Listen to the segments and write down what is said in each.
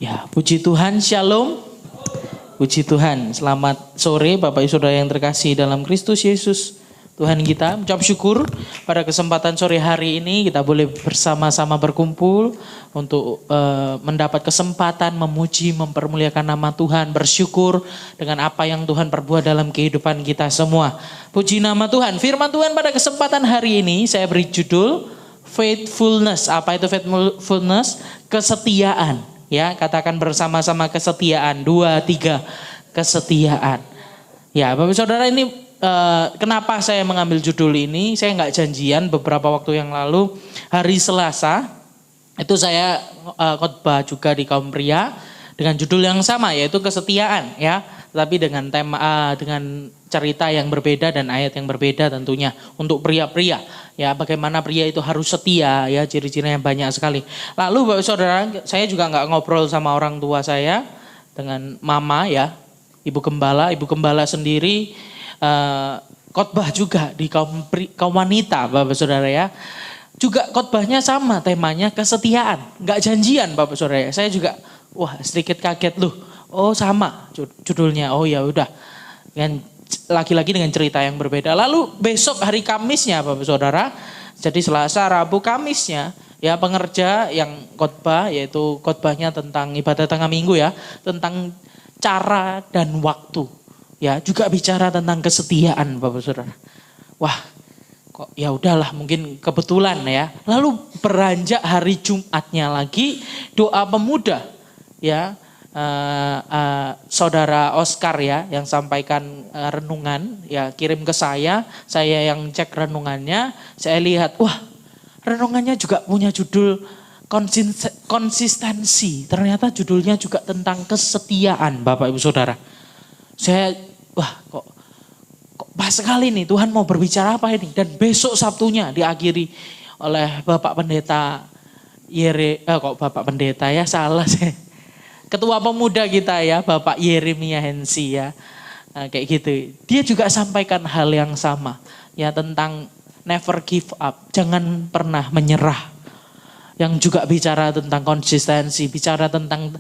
Ya, puji Tuhan, shalom. Puji Tuhan, selamat sore Bapak Ibu Saudara yang terkasih dalam Kristus Yesus. Tuhan kita ucap syukur pada kesempatan sore hari ini kita boleh bersama-sama berkumpul untuk mendapat kesempatan memuji, mempermuliakan nama Tuhan, bersyukur dengan apa yang Tuhan perbuat dalam kehidupan kita semua. Puji nama Tuhan. Firman Tuhan pada kesempatan hari ini saya beri judul faithfulness. Apa itu faithfulness? Kesetiaan. Ya, katakan bersama-sama kesetiaan. 2, 3, kesetiaan. Ya, Bapak Saudara, ini kenapa saya mengambil judul ini? Saya nggak janjian beberapa waktu yang lalu, hari Selasa itu saya khotbah juga di kaum pria dengan judul yang sama, yaitu kesetiaan, ya. Tapi dengan tema, dengan cerita yang berbeda dan ayat yang berbeda tentunya untuk pria-pria. Ya, bagaimana pria itu harus setia, ya, ciri-cirinya banyak sekali. Lalu Bapak Saudara, saya juga nggak ngobrol sama orang tua saya dengan mama, ya, ibu gembala sendiri khotbah juga di kaum wanita, Bapak Saudara, ya. Juga khotbahnya sama, temanya kesetiaan. Nggak janjian, Bapak Saudara, ya. Saya juga wah sedikit kaget loh. Oh sama judulnya. Oh ya udah. Lagi-lagi dengan cerita yang berbeda. Lalu besok hari Kamisnya Bapak Saudara. Jadi Selasa, Rabu, Kamisnya ya pengerja yang khotbah, yaitu khotbahnya tentang ibadah tengah minggu, ya, tentang cara dan waktu. Ya, juga bicara tentang kesetiaan Bapak Saudara. Wah, kok ya udahlah, mungkin kebetulan, ya. Lalu beranjak hari Jumatnya lagi doa pemuda, ya. Saudara Oscar, ya, yang sampaikan renungan, ya, kirim ke saya yang cek renungannya, saya lihat, wah, renungannya juga punya judul konsistensi. Ternyata judulnya juga tentang kesetiaan, Bapak Ibu Saudara. Saya, wah, kok pas sekali nih, Tuhan mau berbicara apa ini? Dan besok Sabtunya diakhiri oleh Bapak Pendeta Bapak Pendeta, ya, salah saya. Ketua pemuda kita, ya, Bapak Yeremia Hensi, ya, kayak gitu. Dia juga sampaikan hal yang sama, ya, tentang never give up, jangan pernah menyerah. Yang juga bicara tentang konsistensi, bicara tentang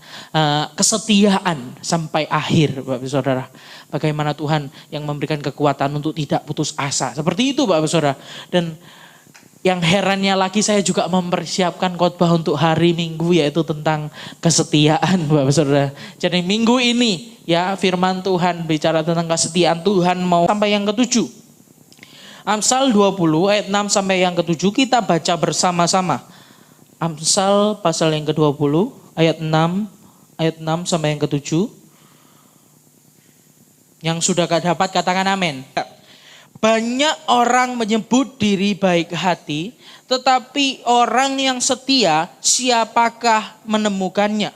kesetiaan sampai akhir, Bapak Saudara. Bagaimana Tuhan yang memberikan kekuatan untuk tidak putus asa. Seperti itu, Bapak Saudara. Dan yang herannya lagi, saya juga mempersiapkan khotbah untuk hari Minggu, yaitu tentang kesetiaan, Bapak Saudara. Jadi minggu ini, ya, firman Tuhan bicara tentang kesetiaan. Tuhan mau sampai yang ke-7. Amsal 20 ayat 6 sampai yang ke-7 kita baca bersama-sama. Amsal pasal yang ke-20 ayat 6 sampai yang ke-7. Yang sudah dapat katakan amin. Banyak orang menyebut diri baik hati, tetapi orang yang setia siapakah menemukannya?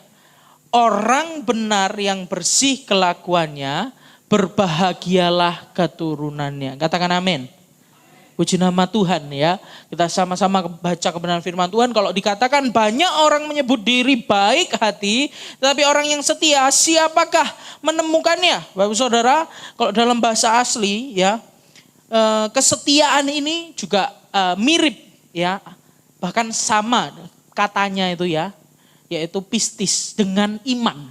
Orang benar yang bersih kelakuannya, berbahagialah keturunannya. Katakan amin. Puji nama Tuhan, ya. Kita sama-sama baca kebenaran firman Tuhan. Kalau dikatakan banyak orang menyebut diri baik hati, tetapi orang yang setia siapakah menemukannya? Bapak Saudara, kalau dalam bahasa asli, ya, kesetiaan ini juga mirip, ya, bahkan sama katanya itu, ya, yaitu pistis, dengan iman.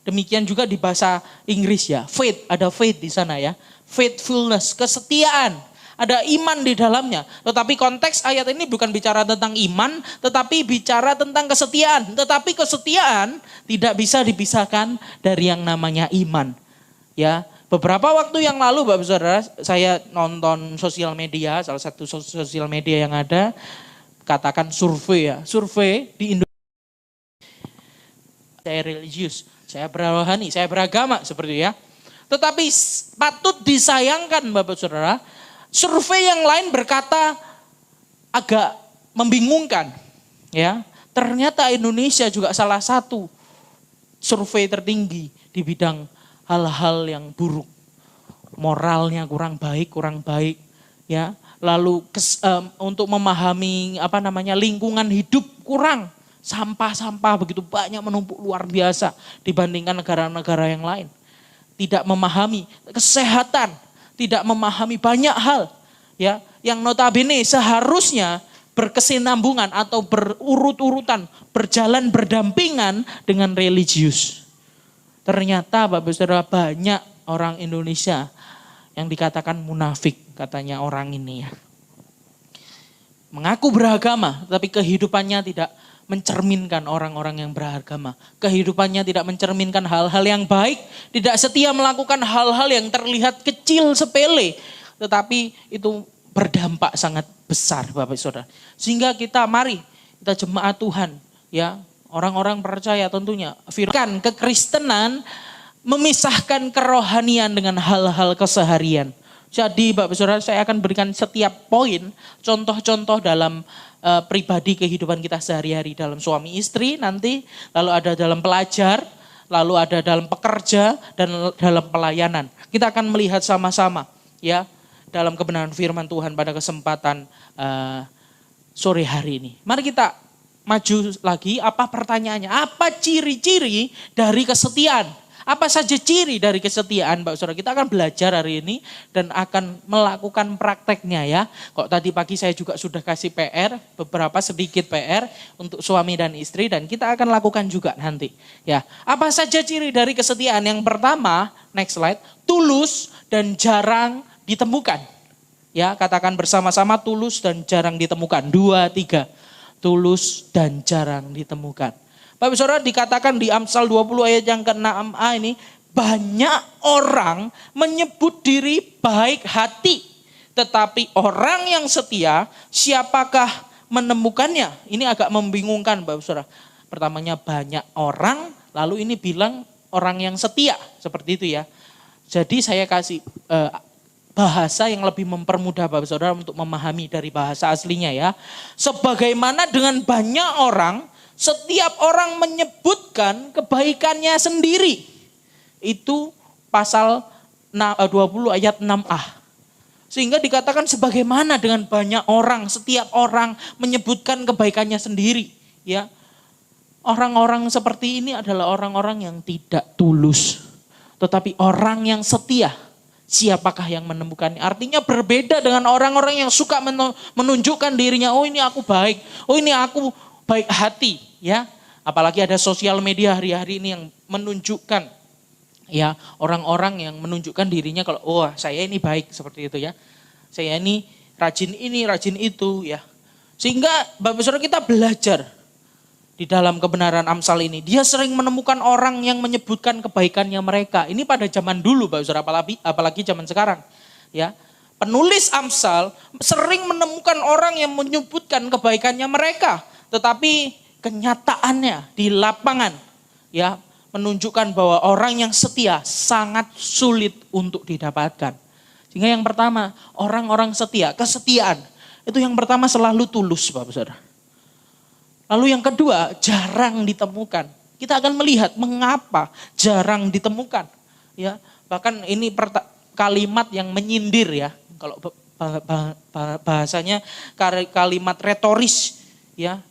Demikian juga di bahasa Inggris, ya, faith, ada faith di sana, ya, faithfulness, kesetiaan, ada iman di dalamnya. Tetapi konteks ayat ini bukan bicara tentang iman, tetapi bicara tentang kesetiaan. Tetapi kesetiaan tidak bisa dipisahkan dari yang namanya iman, ya. Beberapa waktu yang lalu, Bapak Saudara, saya nonton sosial media, salah satu sosial media yang ada, katakan survei, ya. Survei di Indonesia. Saya religius, saya berrohani, saya beragama, seperti itu, ya. Tetapi patut disayangkan, Bapak Saudara, survei yang lain berkata agak membingungkan, ya. Ternyata Indonesia juga salah satu survei tertinggi di bidang hal-hal yang buruk, moralnya kurang baik, ya. Lalu untuk memahami lingkungan hidup kurang, sampah-sampah begitu banyak menumpuk luar biasa dibandingkan negara-negara yang lain. Tidak memahami kesehatan, tidak memahami banyak hal, ya, yang notabene seharusnya berkesinambungan atau berurut-urutan, berjalan berdampingan dengan religius. Ternyata Bapak Saudara banyak orang Indonesia yang dikatakan munafik katanya orang ini ya. Mengaku beragama tapi kehidupannya tidak mencerminkan orang-orang yang beragama. Kehidupannya tidak mencerminkan hal-hal yang baik, tidak setia melakukan hal-hal yang terlihat kecil sepele, tetapi itu berdampak sangat besar Bapak Saudara. Sehingga mari kita jemaat Tuhan ya, orang-orang percaya tentunya firman kekristenan memisahkan kerohanian dengan hal-hal keseharian. Jadi Bapak Saudara saya akan berikan setiap poin contoh-contoh dalam pribadi kehidupan kita sehari-hari, dalam suami istri nanti, lalu ada dalam pelajar, lalu ada dalam pekerja dan dalam pelayanan. Kita akan melihat sama-sama ya dalam kebenaran firman Tuhan pada kesempatan sore hari ini. Mari kita maju lagi, apa pertanyaannya? Apa ciri-ciri dari kesetiaan? Apa saja ciri dari kesetiaan Bapak Saudara? Kita akan belajar hari ini dan akan melakukan prakteknya ya. Kok tadi pagi saya juga sudah kasih PR, beberapa sedikit PR untuk suami dan istri dan kita akan lakukan juga nanti. Ya, apa saja ciri dari kesetiaan? Yang pertama, next slide, tulus dan jarang ditemukan. Ya, katakan bersama-sama tulus dan jarang ditemukan. 2, 3. Tulus dan jarang ditemukan. Bapak Saudara dikatakan di Amsal 20 ayat yang ke-6a ini, banyak orang menyebut diri baik hati, tetapi orang yang setia siapakah menemukannya? Ini agak membingungkan Bapak Saudara. Pertamanya banyak orang, lalu ini bilang orang yang setia, seperti itu ya. Jadi saya kasih bahasa yang lebih mempermudah Bapak Saudara untuk memahami dari bahasa aslinya ya. Sebagaimana dengan banyak orang, setiap orang menyebutkan kebaikannya sendiri. Itu pasal 20 ayat 6a. Sehingga dikatakan sebagaimana dengan banyak orang, setiap orang menyebutkan kebaikannya sendiri. Ya, orang-orang seperti ini adalah orang-orang yang tidak tulus. Tetapi orang yang setia, siapakah yang menemukannya? Artinya berbeda dengan orang-orang yang suka menunjukkan dirinya, oh ini aku baik, oh ini aku baik hati. Ya, apalagi ada sosial media hari-hari ini yang menunjukkan ya orang-orang yang menunjukkan dirinya kalau saya ini baik seperti itu ya. Saya ini rajin itu ya. Sehingga Bapak Saudara kita belajar di dalam kebenaran Amsal ini. Dia sering menemukan orang yang menyebutkan kebaikannya mereka. Ini pada zaman dulu Bapak Saudara, apalagi zaman sekarang. Ya. Penulis Amsal sering menemukan orang yang menyebutkan kebaikannya mereka, tetapi kenyataannya di lapangan ya menunjukkan bahwa orang yang setia sangat sulit untuk didapatkan. Sehingga yang pertama, orang-orang setia, kesetiaan itu yang pertama selalu tulus Bapak Saudara. Lalu yang kedua, jarang ditemukan. Kita akan melihat mengapa jarang ditemukan. Ya, bahkan ini kalimat yang menyindir ya. Kalau bahasanya kalimat retoris ya.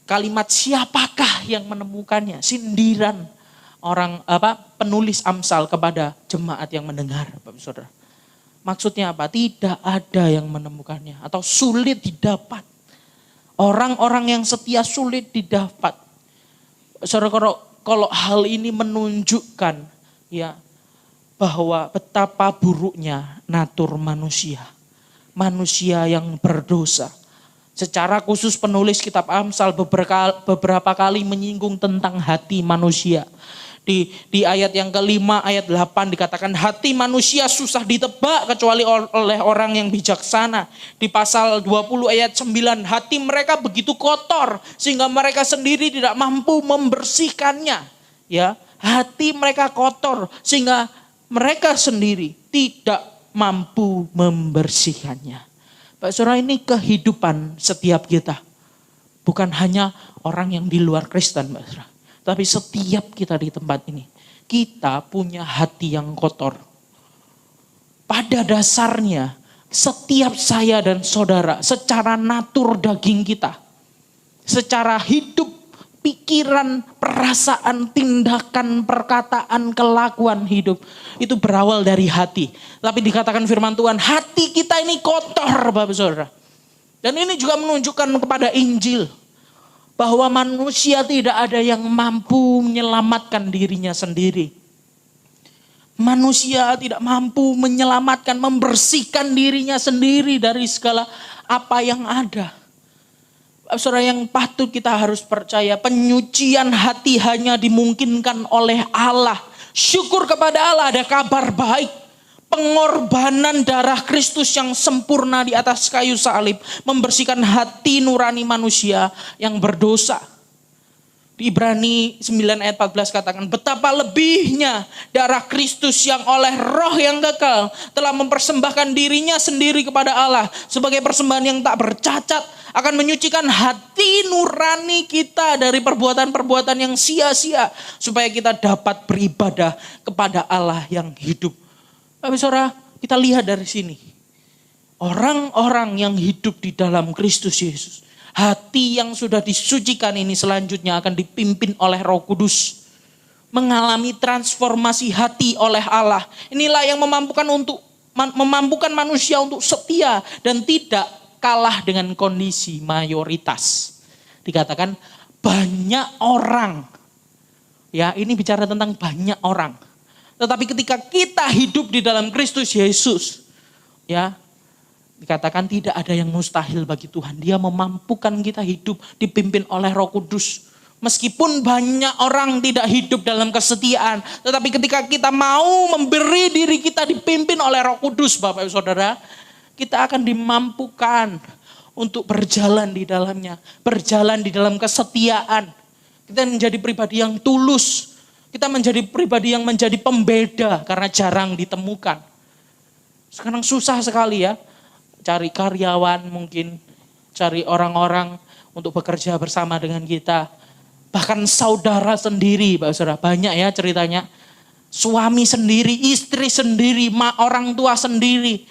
Kalimat siapakah yang menemukannya? Sindiran orang penulis Amsal kepada jemaat yang mendengar, Bapak Saudara. Maksudnya apa? Tidak ada yang menemukannya atau sulit didapat. Orang-orang yang setia sulit didapat. Saudara, kalau hal ini menunjukkan ya bahwa betapa buruknya natur manusia. Manusia yang berdosa. Secara khusus penulis kitab Amsal beberapa kali menyinggung tentang hati manusia. Di ayat yang kelima, ayat 8 dikatakan hati manusia susah ditebak kecuali oleh orang yang bijaksana. Di pasal 20 ayat 9, hati mereka begitu kotor sehingga mereka sendiri tidak mampu membersihkannya. Ya, hati mereka kotor sehingga mereka sendiri tidak mampu membersihkannya. Pak Saudara, ini kehidupan setiap kita. Bukan hanya orang yang di luar Kristen, Pak Saudara. Tapi setiap kita di tempat ini. Kita punya hati yang kotor. Pada dasarnya, setiap saya dan saudara, secara natur daging kita. Secara hidup, pikiran, perasaan, tindakan, perkataan, kelakuan hidup. Itu berawal dari hati. Tapi dikatakan firman Tuhan, hati kita ini kotor Bapak Saudara. Dan ini juga menunjukkan kepada Injil bahwa manusia tidak ada yang mampu menyelamatkan dirinya sendiri. Manusia tidak mampu menyelamatkan, membersihkan dirinya sendiri dari segala apa yang ada. Saudara, yang patut kita harus percaya, penyucian hati hanya dimungkinkan oleh Allah. Syukur kepada Allah, ada kabar baik. Pengorbanan darah Kristus yang sempurna di atas kayu salib membersihkan hati nurani manusia yang berdosa. Di Ibrani 9 ayat 14 katakan, betapa lebihnya darah Kristus yang oleh roh yang kekal telah mempersembahkan dirinya sendiri kepada Allah sebagai persembahan yang tak bercacat, akan menyucikan hati nurani kita dari perbuatan-perbuatan yang sia-sia supaya kita dapat beribadah kepada Allah yang hidup. Tapi saudara, kita lihat dari sini. Orang-orang yang hidup di dalam Kristus Yesus, hati yang sudah disucikan ini selanjutnya akan dipimpin oleh Roh Kudus. Mengalami transformasi hati oleh Allah. Inilah yang memampukan manusia untuk setia dan tidak kalah dengan kondisi mayoritas. Dikatakan banyak orang. Ya, ini bicara tentang banyak orang. Tetapi ketika kita hidup di dalam Kristus Yesus, ya, dikatakan tidak ada yang mustahil bagi Tuhan. Dia memampukan kita hidup dipimpin oleh Roh Kudus. Meskipun banyak orang tidak hidup dalam kesetiaan, tetapi ketika kita mau memberi diri kita dipimpin oleh Roh Kudus, Bapak Ibu Saudara, kita akan dimampukan untuk berjalan di dalamnya, berjalan di dalam kesetiaan. Kita menjadi pribadi yang tulus. Kita menjadi pribadi yang menjadi pembeda karena jarang ditemukan. Sekarang susah sekali ya, cari karyawan mungkin, cari orang-orang untuk bekerja bersama dengan kita. Bahkan saudara sendiri, Pak Saudara, banyak ya ceritanya. Suami sendiri, istri sendiri, orang tua sendiri,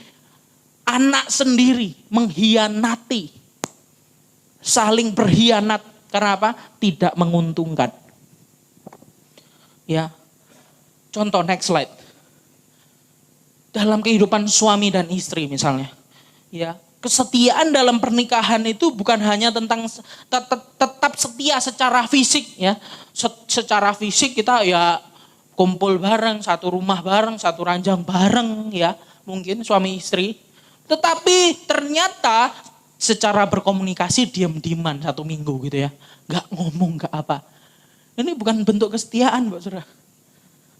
anak sendiri mengkhianati. Saling berkhianat, karena apa? Tidak menguntungkan. Ya, contoh next slide. Dalam kehidupan suami dan istri misalnya, ya, kesetiaan dalam pernikahan itu bukan hanya tentang tetap setia secara fisik, ya. Secara fisik kita ya kumpul bareng, satu rumah bareng, satu ranjang bareng, ya, mungkin suami istri. Tetapi ternyata secara berkomunikasi diam-diaman 1 minggu gitu ya, nggak ngomong, nggak apa. Ini bukan bentuk kesetiaan, Pak Saudara.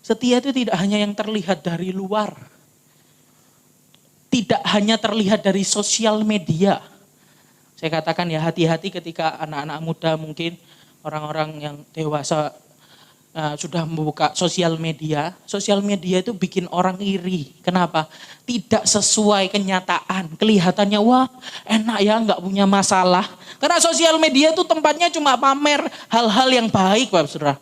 Setia itu tidak hanya yang terlihat dari luar. Tidak hanya terlihat dari sosial media. Saya katakan ya, hati-hati ketika anak-anak muda mungkin, orang-orang yang dewasa sudah membuka sosial media. Sosial media itu bikin orang iri. Kenapa? Tidak sesuai kenyataan. Kelihatannya wah enak ya, nggak punya masalah. Karena sosial media itu tempatnya cuma pamer hal-hal yang baik, Bapak Saudara.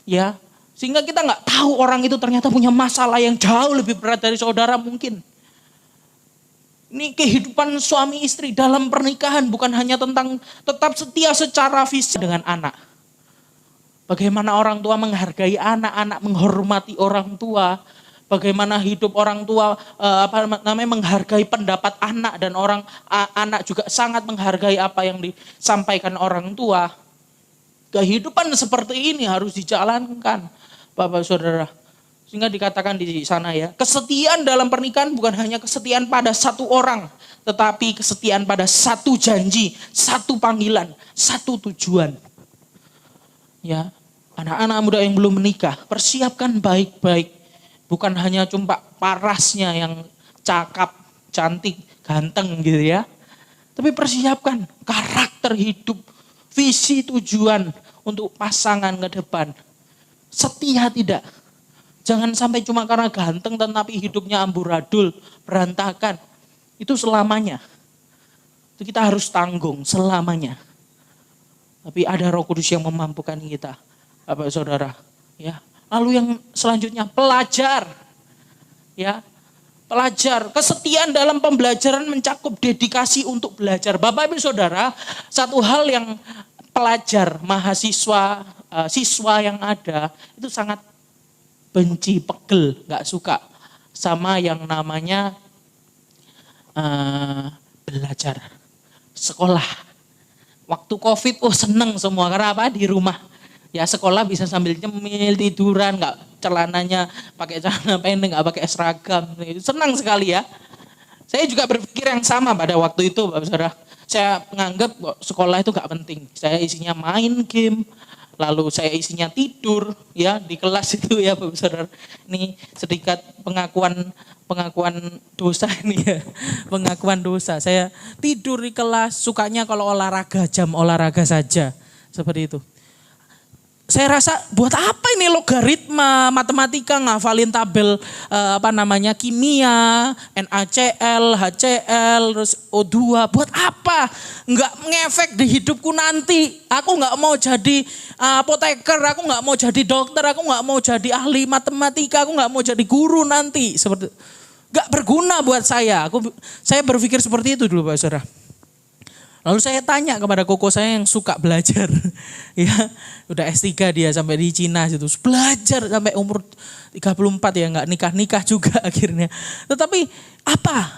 Ya, sehingga kita nggak tahu orang itu ternyata punya masalah yang jauh lebih berat dari saudara mungkin. Ini kehidupan suami istri dalam pernikahan bukan hanya tentang tetap setia secara fisik dengan anak. Bagaimana orang tua menghargai anak-anak, menghormati orang tua. Bagaimana hidup orang tua menghargai pendapat anak, dan anak juga sangat menghargai apa yang disampaikan orang tua. Kehidupan seperti ini harus dijalankan, Bapak Saudara. Sehingga dikatakan di sana ya, kesetiaan dalam pernikahan bukan hanya kesetiaan pada satu orang, tetapi kesetiaan pada satu janji, satu panggilan, satu tujuan. Ya, anak-anak muda yang belum menikah, persiapkan baik-baik. Bukan hanya cuma parasnya yang cakap, cantik, ganteng gitu ya. Tapi persiapkan karakter hidup, visi tujuan untuk pasangan ke depan. Setia tidak. Jangan sampai cuma karena ganteng tetapi hidupnya amburadul, berantakan. Itu selamanya. Itu kita harus tanggung selamanya. Tapi ada Roh Kudus yang memampukan kita, Bapak Saudara. Ya. Lalu yang selanjutnya pelajar. Ya. Pelajar, kesetiaan dalam pembelajaran mencakup dedikasi untuk belajar. Bapak Ibu Saudara, satu hal yang pelajar, mahasiswa, siswa yang ada itu sangat benci, pegel, gak suka sama yang namanya belajar. sekolah. Waktu COVID, seneng semua karena apa? Di rumah. Ya sekolah bisa sambil nyemil, tiduran, celananya pakai celana pendek, nggak pakai seragam. Senang sekali ya. Saya juga berpikir yang sama pada waktu itu, Bapak Saudara. Saya menganggap sekolah itu nggak penting. Saya isinya main game, lalu saya isinya tidur ya di kelas itu ya Bapak Saudara. Ini sedikit pengakuan dosa ini ya. Pengakuan dosa. Saya tidur di kelas, sukanya kalau olahraga, jam olahraga saja. Seperti itu. Saya rasa buat apa ini logaritma, matematika, ngafalin tabel kimia, NaCl, HCl, terus O2, buat apa? Nggak ngefek di hidupku nanti. Aku nggak mau jadi apoteker, aku nggak mau jadi dokter, aku nggak mau jadi ahli matematika, aku nggak mau jadi guru nanti. Seperti nggak berguna buat saya. Saya berpikir seperti itu dulu Pak Saudara. Lalu saya tanya kepada koko saya yang suka belajar. Ya, udah S3 dia sampai di Cina situ. Belajar sampai umur 34 ya, enggak nikah-nikah juga akhirnya. Tetapi apa?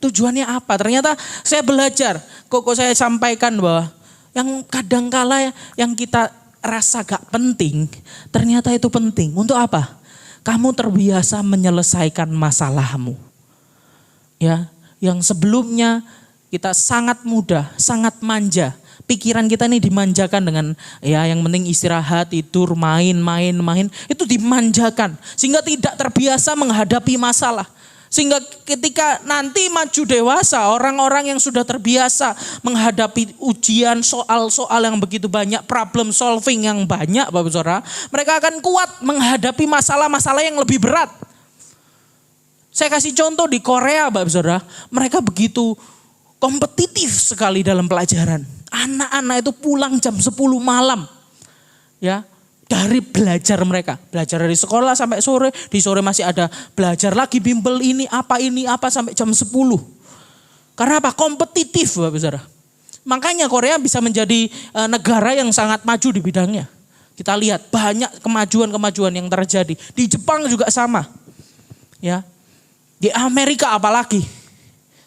Tujuannya apa? Ternyata saya belajar. Koko saya sampaikan bahwa yang kadangkala yang kita rasa gak penting, ternyata itu penting. Untuk apa? Kamu terbiasa menyelesaikan masalahmu. Ya, yang sebelumnya kita sangat mudah, sangat manja. Pikiran kita ini dimanjakan dengan ya yang penting istirahat, tidur, main. Itu dimanjakan. Sehingga tidak terbiasa menghadapi masalah. Sehingga ketika nanti maju dewasa, orang-orang yang sudah terbiasa menghadapi ujian, soal-soal yang begitu banyak, problem solving yang banyak Bapak Saudara. Mereka akan kuat menghadapi masalah-masalah yang lebih berat. Saya kasih contoh di Korea Bapak Saudara. Mereka begitu kompetitif sekali dalam pelajaran. Anak-anak itu pulang jam 10 malam. Ya, dari belajar mereka. Belajar dari sekolah sampai sore, di sore masih ada belajar lagi bimbel ini apa sampai jam 10. Karena apa? Kompetitif Bapak Saudara. Makanya Korea bisa menjadi negara yang sangat maju di bidangnya. Kita lihat banyak kemajuan-kemajuan yang terjadi. Di Jepang juga sama. Ya. Di Amerika apalagi.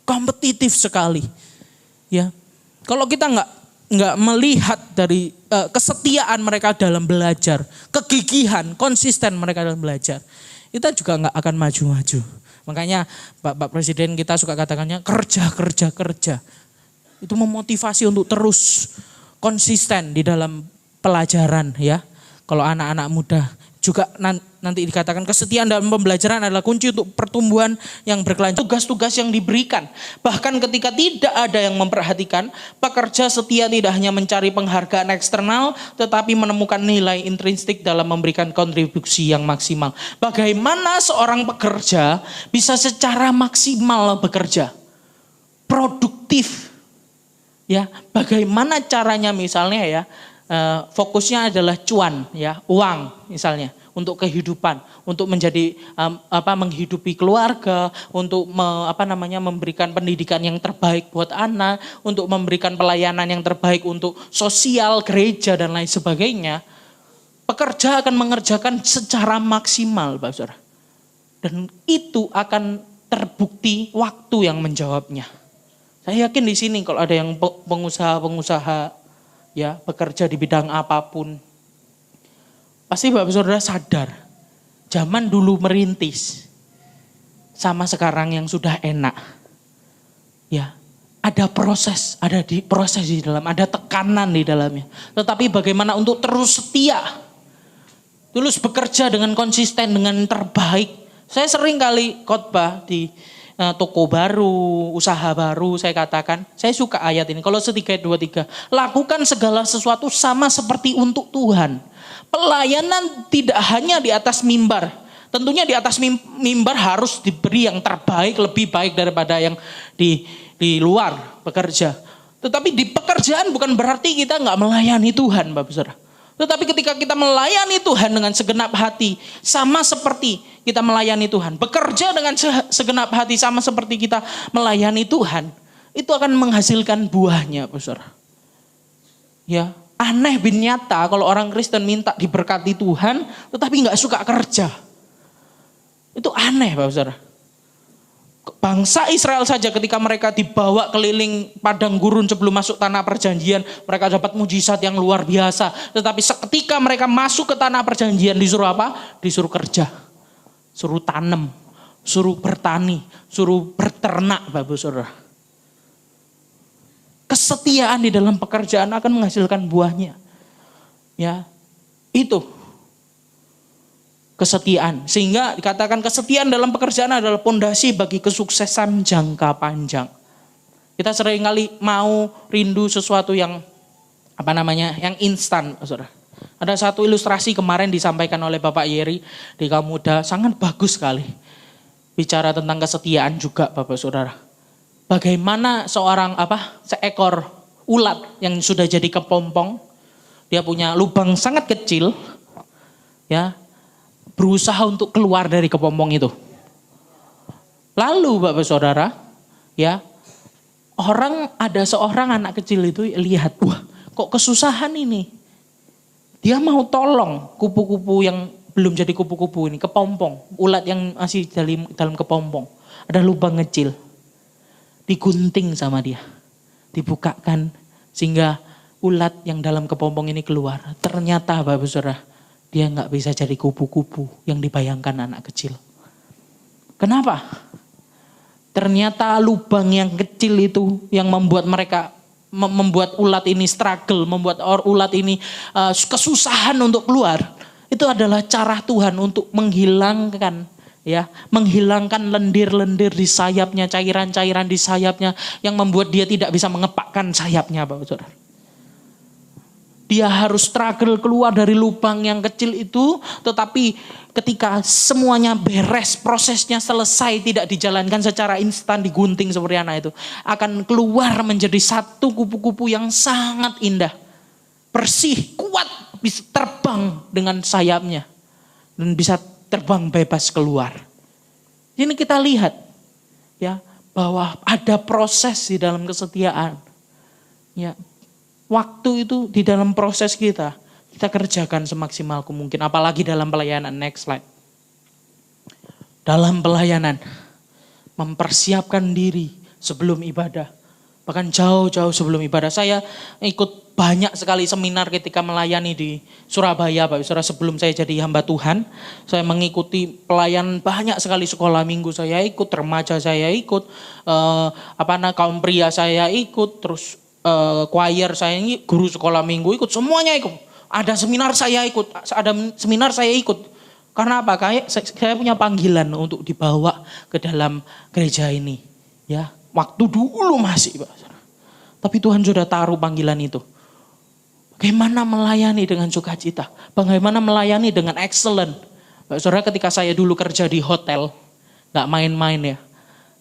Kompetitif sekali, ya. Kalau kita nggak melihat dari kesetiaan mereka dalam belajar, kegigihan, konsisten mereka dalam belajar, kita juga nggak akan maju-maju. Makanya Bapak Presiden kita suka katakannya kerja. Itu memotivasi untuk terus konsisten di dalam pelajaran, ya. Kalau anak-anak muda juga nanti dikatakan kesetiaan dalam pembelajaran adalah kunci untuk pertumbuhan yang berkelanjutan. Tugas-tugas yang diberikan, bahkan ketika tidak ada yang memperhatikan, pekerja setia tidak hanya mencari penghargaan eksternal, tetapi menemukan nilai intrinsik dalam memberikan kontribusi yang maksimal. Bagaimana seorang pekerja bisa secara maksimal bekerja, produktif, ya? Bagaimana caranya misalnya ya? Fokusnya adalah cuan, ya, uang misalnya, untuk kehidupan, untuk menjadi menghidupi keluarga, untuk memberikan pendidikan yang terbaik buat anak, untuk memberikan pelayanan yang terbaik untuk sosial, gereja dan lain sebagainya. Pekerja akan mengerjakan secara maksimal, Pak Saudara. Dan itu akan terbukti waktu yang menjawabnya. Saya yakin di sini kalau ada yang pengusaha-pengusaha ya bekerja di bidang apapun, pasti Bapak Saudara sadar, zaman dulu merintis sama sekarang yang sudah enak, ya ada proses di dalam, ada tekanan di dalamnya. Tetapi bagaimana untuk terus setia, terus bekerja dengan konsisten, dengan terbaik. Saya sering kali khotbah di toko baru, usaha baru, saya katakan, saya suka ayat ini. Kolose 3:23, lakukan segala sesuatu sama seperti untuk Tuhan. Pelayanan tidak hanya di atas mimbar. Tentunya di atas mimbar harus diberi yang terbaik, lebih baik daripada yang di luar bekerja. Tetapi di pekerjaan bukan berarti kita nggak melayani Tuhan, Bapak Saudara. Tetapi ketika kita melayani Tuhan dengan segenap hati, sama seperti kita melayani Tuhan. Bekerja dengan segenap hati sama seperti kita melayani Tuhan. Itu akan menghasilkan buahnya, Saudara. Ya, aneh bin nyata kalau orang Kristen minta diberkati Tuhan, tetapi nggak suka kerja. Itu aneh, Bapak Saudara. Bangsa Israel saja ketika mereka dibawa keliling padang gurun sebelum masuk tanah perjanjian, mereka dapat mujizat yang luar biasa. Tetapi seketika mereka masuk ke tanah perjanjian, disuruh apa? Disuruh kerja, suruh tanam, suruh bertani, suruh berternak, Bapak Saudara. Kesetiaan di dalam pekerjaan akan menghasilkan buahnya. Ya, itu kesetiaan. Sehingga dikatakan kesetiaan dalam pekerjaan adalah pondasi bagi kesuksesan jangka panjang. Kita seringkali mau rindu sesuatu yang yang instan, Saudara. Ada satu ilustrasi kemarin disampaikan oleh Bapak Yeri di Kaum Muda, sangat bagus sekali. Bicara tentang kesetiaan juga, Bapak Saudara. Bagaimana seekor ulat yang sudah jadi kepompong, dia punya lubang sangat kecil, ya, berusaha untuk keluar dari kepompong itu. Lalu Bapak Saudara, ya, ada seorang anak kecil itu lihat, wah, kok kesusahan ini. Dia mau tolong kupu-kupu yang belum jadi kupu-kupu ini, kepompong, ulat yang masih dalam kepompong. Ada lubang kecil. Digunting sama dia. Dibukakan sehingga ulat yang dalam kepompong ini keluar. Ternyata Bapak Saudara, dia nggak bisa jadi kupu-kupu yang dibayangkan anak kecil. Kenapa? Ternyata lubang yang kecil itu yang membuat ulat ini struggle, membuat ulat ini kesusahan untuk keluar. Itu adalah cara Tuhan untuk menghilangkan lendir-lendir di sayapnya, cairan-cairan di sayapnya yang membuat dia tidak bisa mengepakkan sayapnya, Bapak Saudara. Dia harus struggle keluar dari lubang yang kecil itu, tetapi ketika semuanya beres, prosesnya selesai, tidak dijalankan secara instan, digunting seperti anak itu, akan keluar menjadi satu kupu-kupu yang sangat indah, bersih, kuat, bisa terbang dengan sayapnya, dan bisa terbang bebas keluar. Ini kita lihat, ya, bahwa ada proses di dalam kesetiaan, ya. Waktu itu di dalam proses kita kerjakan semaksimal mungkin. Apalagi dalam pelayanan, next slide. Dalam pelayanan, mempersiapkan diri sebelum ibadah. Bahkan jauh-jauh sebelum ibadah. Saya ikut banyak sekali seminar ketika melayani di Surabaya, Pak Saudara. Sebelum saya jadi hamba Tuhan, saya mengikuti pelayanan banyak sekali. Sekolah minggu saya ikut, remaja saya ikut, kaum pria saya ikut, terus choir saya ini, guru sekolah minggu ikut, semuanya ikut. Ada seminar saya ikut. Karena apa? Saya punya panggilan untuk dibawa ke dalam gereja ini. Ya, waktu dulu masih, Pak. Tapi Tuhan sudah taruh panggilan itu. Bagaimana melayani dengan sukacita? Bagaimana melayani dengan excellent? Pak Saudara, ketika saya dulu kerja di hotel, nggak main-main ya.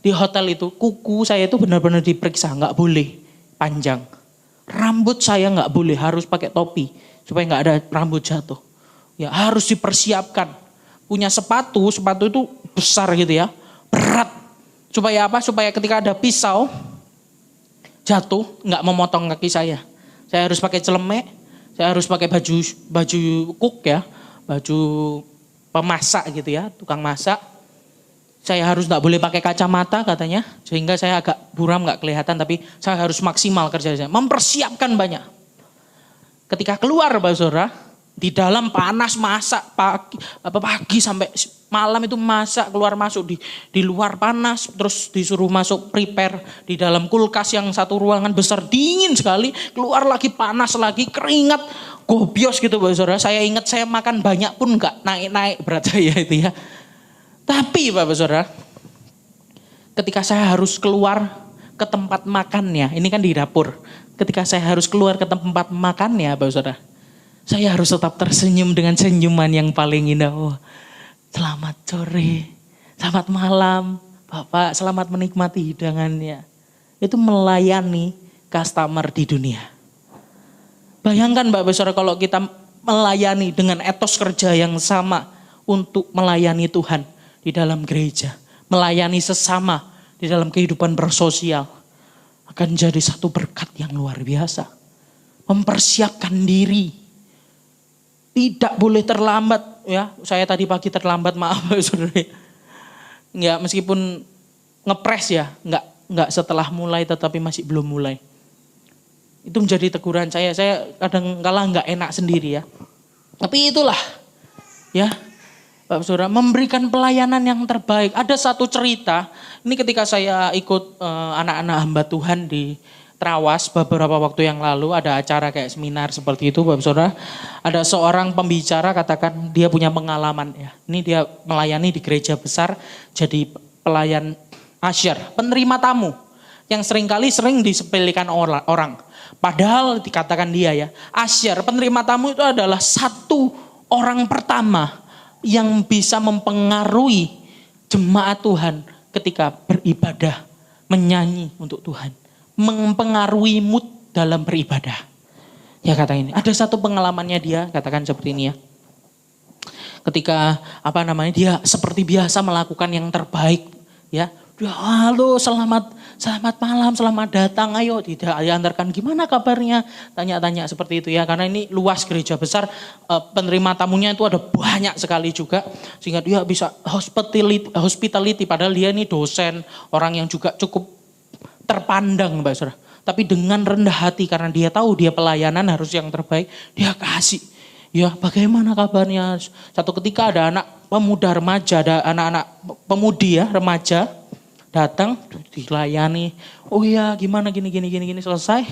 Di hotel itu kuku saya itu benar-benar diperiksa, nggak boleh panjang. Rambut saya nggak boleh, harus pakai topi supaya nggak ada rambut jatuh. Ya, harus dipersiapkan. Punya sepatu itu besar gitu ya, berat. Supaya apa? Supaya ketika ada pisau jatuh nggak memotong kaki saya. Saya harus pakai celemek, saya harus pakai baju cook ya, baju pemasak gitu ya, tukang masak. Saya harus nggak boleh pakai kacamata katanya, sehingga saya agak buram nggak kelihatan, tapi saya harus maksimal kerja saya, mempersiapkan banyak. Ketika keluar, Bapak Saudara, di dalam panas masak pagi sampai malam itu masak, keluar masuk di luar panas, terus disuruh masuk prepare di dalam kulkas yang satu ruangan besar dingin sekali, keluar lagi panas lagi, keringat gobios gitu, Bapak Saudara. Saya ingat saya makan banyak pun nggak naik berat saya itu ya. Tapi Bapak Saudara, ketika saya harus keluar ke tempat makannya, ini kan di dapur. Ketika saya harus keluar ke tempat makannya, Bapak Saudara, saya harus tetap tersenyum dengan senyuman yang paling indah. Oh, selamat sore, selamat malam, Bapak, selamat menikmati hidangannya. Itu melayani customer di dunia. Bayangkan Bapak Saudara kalau kita melayani dengan etos kerja yang sama untuk melayani Tuhan di dalam gereja, melayani sesama di dalam kehidupan bersosial, akan jadi satu berkat yang luar biasa. Mempersiapkan diri, tidak boleh terlambat ya. Saya tadi pagi terlambat, maaf Saudara. Ya, meskipun ngepres ya, nggak setelah mulai tetapi masih belum mulai. Itu menjadi teguran saya kadang kala nggak enak sendiri ya. Tapi itulah ya Bapak Saudara, memberikan pelayanan yang terbaik. Ada satu cerita, ini ketika saya ikut anak-anak hamba Tuhan di Trawas beberapa waktu yang lalu, ada acara kayak seminar seperti itu Bapak Saudara. Ada seorang pembicara katakan dia punya pengalaman ya. Ini dia melayani di gereja besar jadi pelayan asyir, penerima tamu. Yang sering disepelekan orang. Padahal dikatakan dia ya, asyir, penerima tamu itu adalah satu orang pertama yang bisa mempengaruhi jemaat Tuhan ketika beribadah, menyanyi untuk Tuhan. Mempengaruhi mood dalam beribadah. Ya kata ini, ada satu pengalamannya dia, katakan seperti ini ya. Ketika dia seperti biasa melakukan yang terbaik ya. Halo, selamat malam, selamat datang, ayo diantarkan, gimana kabarnya? Tanya-tanya seperti itu ya, karena ini luas gereja besar, penerima tamunya itu ada banyak sekali juga, sehingga dia bisa hospitality, padahal dia ini dosen, orang yang juga cukup terpandang Mbak Saudara. Tapi dengan rendah hati karena dia tahu dia pelayanan harus yang terbaik, dia kasih. Ya bagaimana kabarnya? Satu ketika ada anak pemuda remaja, ada anak-anak pemudi ya remaja, datang dilayani, oh iya gimana gini selesai,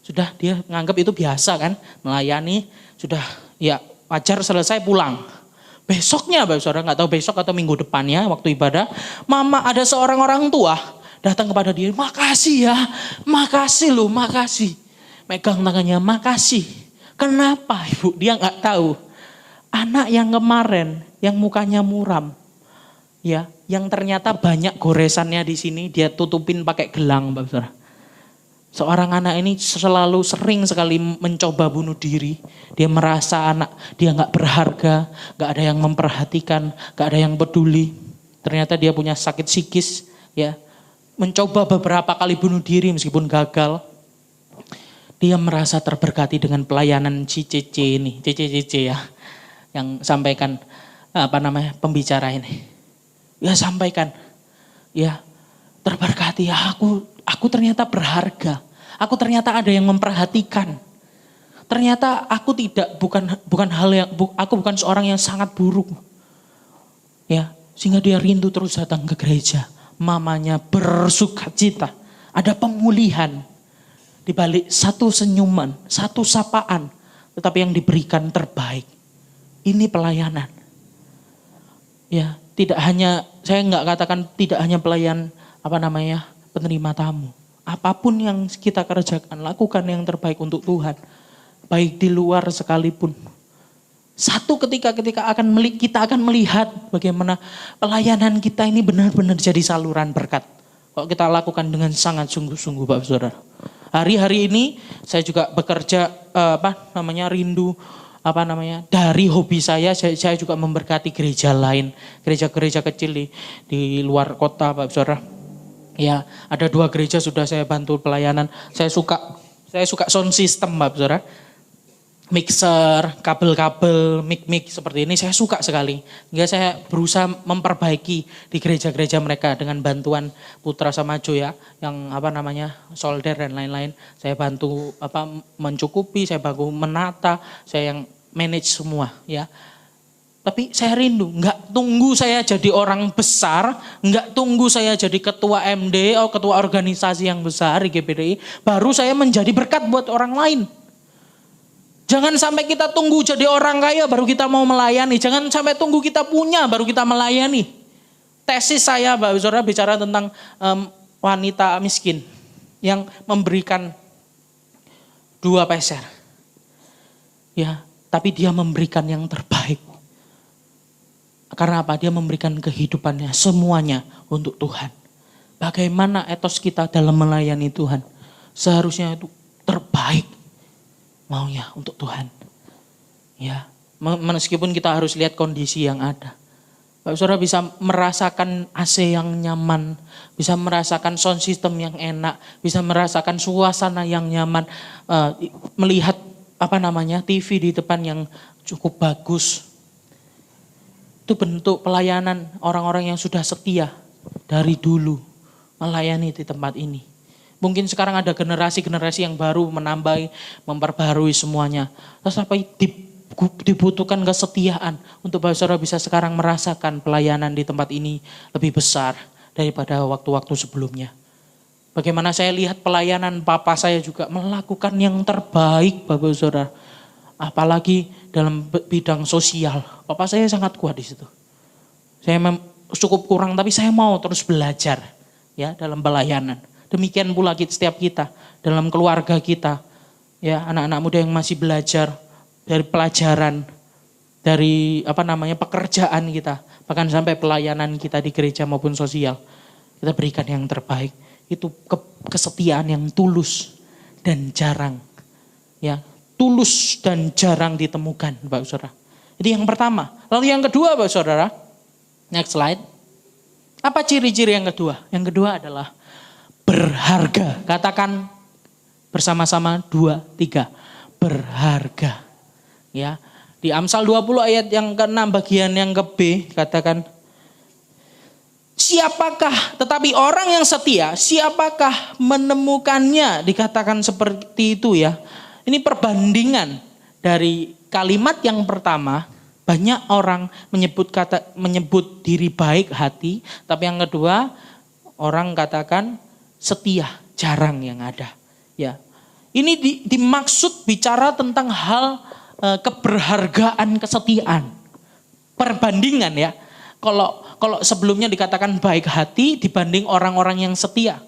sudah dia menganggap itu biasa kan, melayani, sudah ya wajar selesai pulang. Besoknya Bapak Saudara, nggak tahu besok atau minggu depannya waktu ibadah, ada seorang orang tua datang kepada dia, makasih ya, makasih loh, makasih. Megang tangannya, makasih. Kenapa ibu? Dia nggak tahu. Anak yang kemarin, yang mukanya muram, ya, yang ternyata banyak goresannya di sini, dia tutupin pakai gelang, Bapak Saudara. Seorang anak ini sering sekali mencoba bunuh diri. Dia merasa dia nggak berharga, nggak ada yang memperhatikan, nggak ada yang peduli. Ternyata dia punya sakit psikis, ya. Mencoba beberapa kali bunuh diri meskipun gagal. Dia merasa terberkati dengan pelayanan CCC ya, yang sampaikan pembicara ini. Ya sampaikan, ya terberkati ya, aku ternyata berharga, aku ternyata ada yang memperhatikan, ternyata aku aku bukan seorang yang sangat buruk, ya sehingga dia rindu terus datang ke gereja, mamanya bersukacita, ada pemulihan di balik satu senyuman, satu sapaan, tetapi yang diberikan terbaik, ini pelayanan, ya. Saya nggak katakan tidak hanya pelayan penerima tamu. Apapun yang kita kerjakan, lakukan yang terbaik untuk Tuhan. Baik di luar sekalipun. Satu ketika kita akan melihat bagaimana pelayanan kita ini benar-benar jadi saluran berkat. Kalau kita lakukan dengan sangat sungguh-sungguh Bapak Saudara. Hari-hari ini saya juga bekerja rindu dari hobi saya juga memberkati gereja lain, gereja-gereja kecil di luar kota Bapak Saudara. Ya, ada 2 gereja sudah saya bantu pelayanan. Saya suka sound system Bapak Saudara. Mixer, kabel-kabel, mic seperti ini saya suka sekali. Hingga saya berusaha memperbaiki di gereja-gereja mereka dengan bantuan Putra sama Jo ya, yang solder dan lain-lain. Saya bantu mencukupi, saya bantu menata, saya yang manage semua ya. Tapi saya rindu, nggak tunggu saya jadi orang besar, nggak tunggu saya jadi ketua MD atau ketua organisasi yang besar di GPDI, baru saya menjadi berkat buat orang lain. Jangan sampai kita tunggu jadi orang kaya baru kita mau melayani. Jangan sampai tunggu kita punya baru kita melayani. Tesis saya Bapak Saudara bicara tentang wanita miskin yang memberikan 2 peser. Ya, tapi dia memberikan yang terbaik. Karena apa? Dia memberikan kehidupannya semuanya untuk Tuhan. Bagaimana etos kita dalam melayani Tuhan? Seharusnya itu terbaik. Maunya untuk Tuhan. Ya, meskipun kita harus lihat kondisi yang ada. Bapak Saudara bisa merasakan AC yang nyaman, bisa merasakan sound system yang enak, bisa merasakan suasana yang nyaman, melihat TV di depan yang cukup bagus. Itu bentuk pelayanan orang-orang yang sudah setia dari dulu. melayani di tempat ini. Mungkin sekarang ada generasi-generasi yang baru menambah, memperbarui semuanya. Tetapi dibutuhkan kesetiaan untuk Bapak Saudara bisa sekarang merasakan pelayanan di tempat ini lebih besar daripada waktu-waktu sebelumnya. Bagaimana saya lihat pelayanan papa saya juga melakukan yang terbaik Bapak Saudara. Apalagi dalam bidang sosial. Papa saya sangat kuat di situ. Saya cukup kurang tapi saya mau terus belajar ya dalam pelayanan. Demikian pula setiap kita dalam keluarga kita. Ya, anak-anak muda yang masih belajar dari pelajaran, dari pekerjaan kita, bahkan sampai pelayanan kita di gereja maupun sosial. Kita berikan yang terbaik. Itu kesetiaan yang tulus dan jarang. Ya, tulus dan jarang ditemukan, Bapak Saudara. Jadi yang pertama. Lalu yang kedua, Bapak Saudara. Next slide. Apa ciri-ciri yang kedua? Yang kedua adalah berharga. Katakan bersama-sama 2, 3. Berharga. Ya. Di Amsal 20 ayat yang ke-6 bagian yang ke-B katakan, siapakah, tetapi orang yang setia, siapakah menemukannya? Dikatakan seperti itu ya. Ini perbandingan dari kalimat yang pertama, banyak orang menyebut diri baik hati, tapi yang kedua orang katakan setia, jarang yang ada. Ya. Ini dimaksud bicara tentang hal keberhargaan kesetiaan. Perbandingan ya. Kalau sebelumnya dikatakan baik hati dibanding orang-orang yang setia.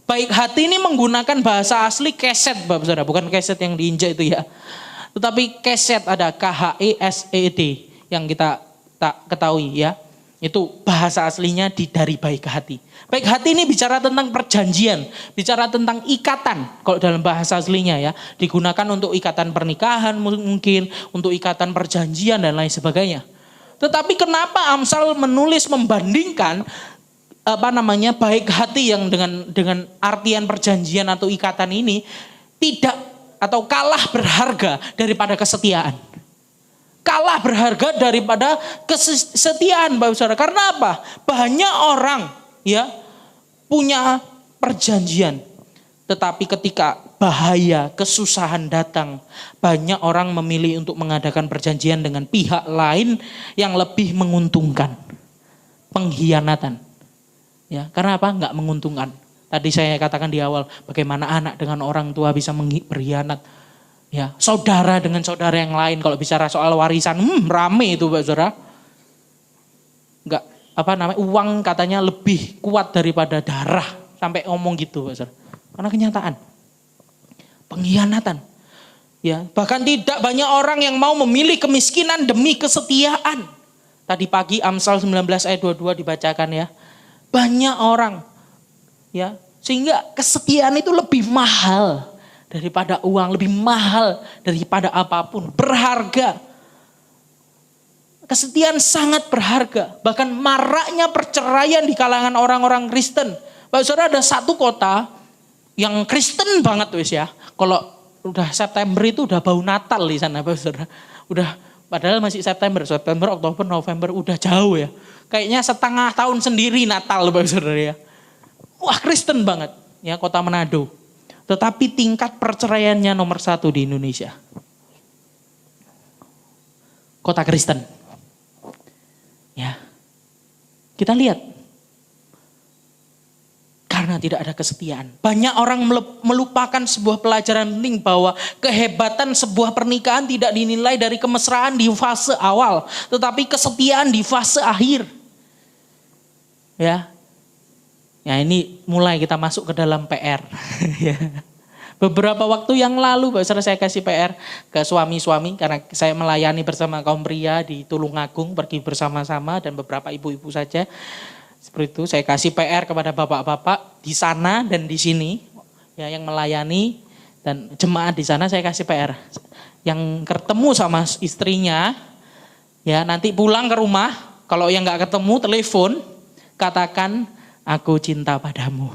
Baik hati ini menggunakan bahasa asli keset Bapak Saudara, bukan keset yang diinjak itu ya. Tetapi keset ada KHESED yang kita tak ketahui ya. Itu bahasa aslinya dari baik hati. Baik hati ini bicara tentang perjanjian, bicara tentang ikatan. Kalau dalam bahasa aslinya ya, digunakan untuk ikatan pernikahan mungkin, untuk ikatan perjanjian dan lain sebagainya. Tetapi kenapa Amsal menulis membandingkan baik hati yang dengan artian perjanjian atau ikatan ini tidak atau kalah berharga daripada kesetiaan. Kalah berharga daripada kesetiaan Bapak Saudara. Karena apa? Banyak orang ya punya perjanjian. Tetapi ketika bahaya, kesusahan datang, banyak orang memilih untuk mengadakan perjanjian dengan pihak lain yang lebih menguntungkan. Pengkhianatan. Ya, karena apa? Enggak menguntungkan. Tadi saya katakan di awal, bagaimana anak dengan orang tua bisa berkhianat. Ya, saudara dengan saudara yang lain, kalau bicara soal warisan, rame itu Pak Saudara. Enggak, uang katanya lebih kuat daripada darah. Sampai ngomong gitu Pak Saudara. Karena kenyataan. Pengkhianatan. Ya, bahkan tidak banyak orang yang mau memilih kemiskinan demi kesetiaan. Tadi pagi Amsal 19 ayat 22 dibacakan ya. Banyak orang ya, sehingga kesetiaan itu lebih mahal daripada uang, lebih mahal daripada apapun, berharga. Kesetiaan sangat berharga. Bahkan maraknya perceraian di kalangan orang-orang Kristen. Bapak Saudara, ada satu kota yang Kristen banget wis ya. Kalau udah September itu udah bau Natal di sana Bapak Saudara. Udah padahal masih September, Oktober, November udah jauh ya. Kayaknya setengah tahun sendiri Natal Bapak Saudara ya. Wah, Kristen banget ya, kota Manado. Tetapi tingkat perceraiannya nomor 1 di Indonesia. Kota Kristen. Ya. Kita lihat. Karena tidak ada kesetiaan. Banyak orang melupakan sebuah pelajaran penting bahwa kehebatan sebuah pernikahan tidak dinilai dari kemesraan di fase awal, tetapi kesetiaan di fase akhir. Ya. Ya, ini mulai kita masuk ke dalam PR. Beberapa waktu yang lalu saya kasih PR ke suami-suami karena saya melayani bersama kaum pria di Tulungagung, pergi bersama-sama dan beberapa ibu-ibu saja. Seperti itu saya kasih PR kepada bapak-bapak di sana dan di sini ya, yang melayani dan jemaat di sana. Saya kasih PR yang ketemu sama istrinya ya, nanti pulang ke rumah kalau yang nggak ketemu telepon, katakan aku cinta padamu,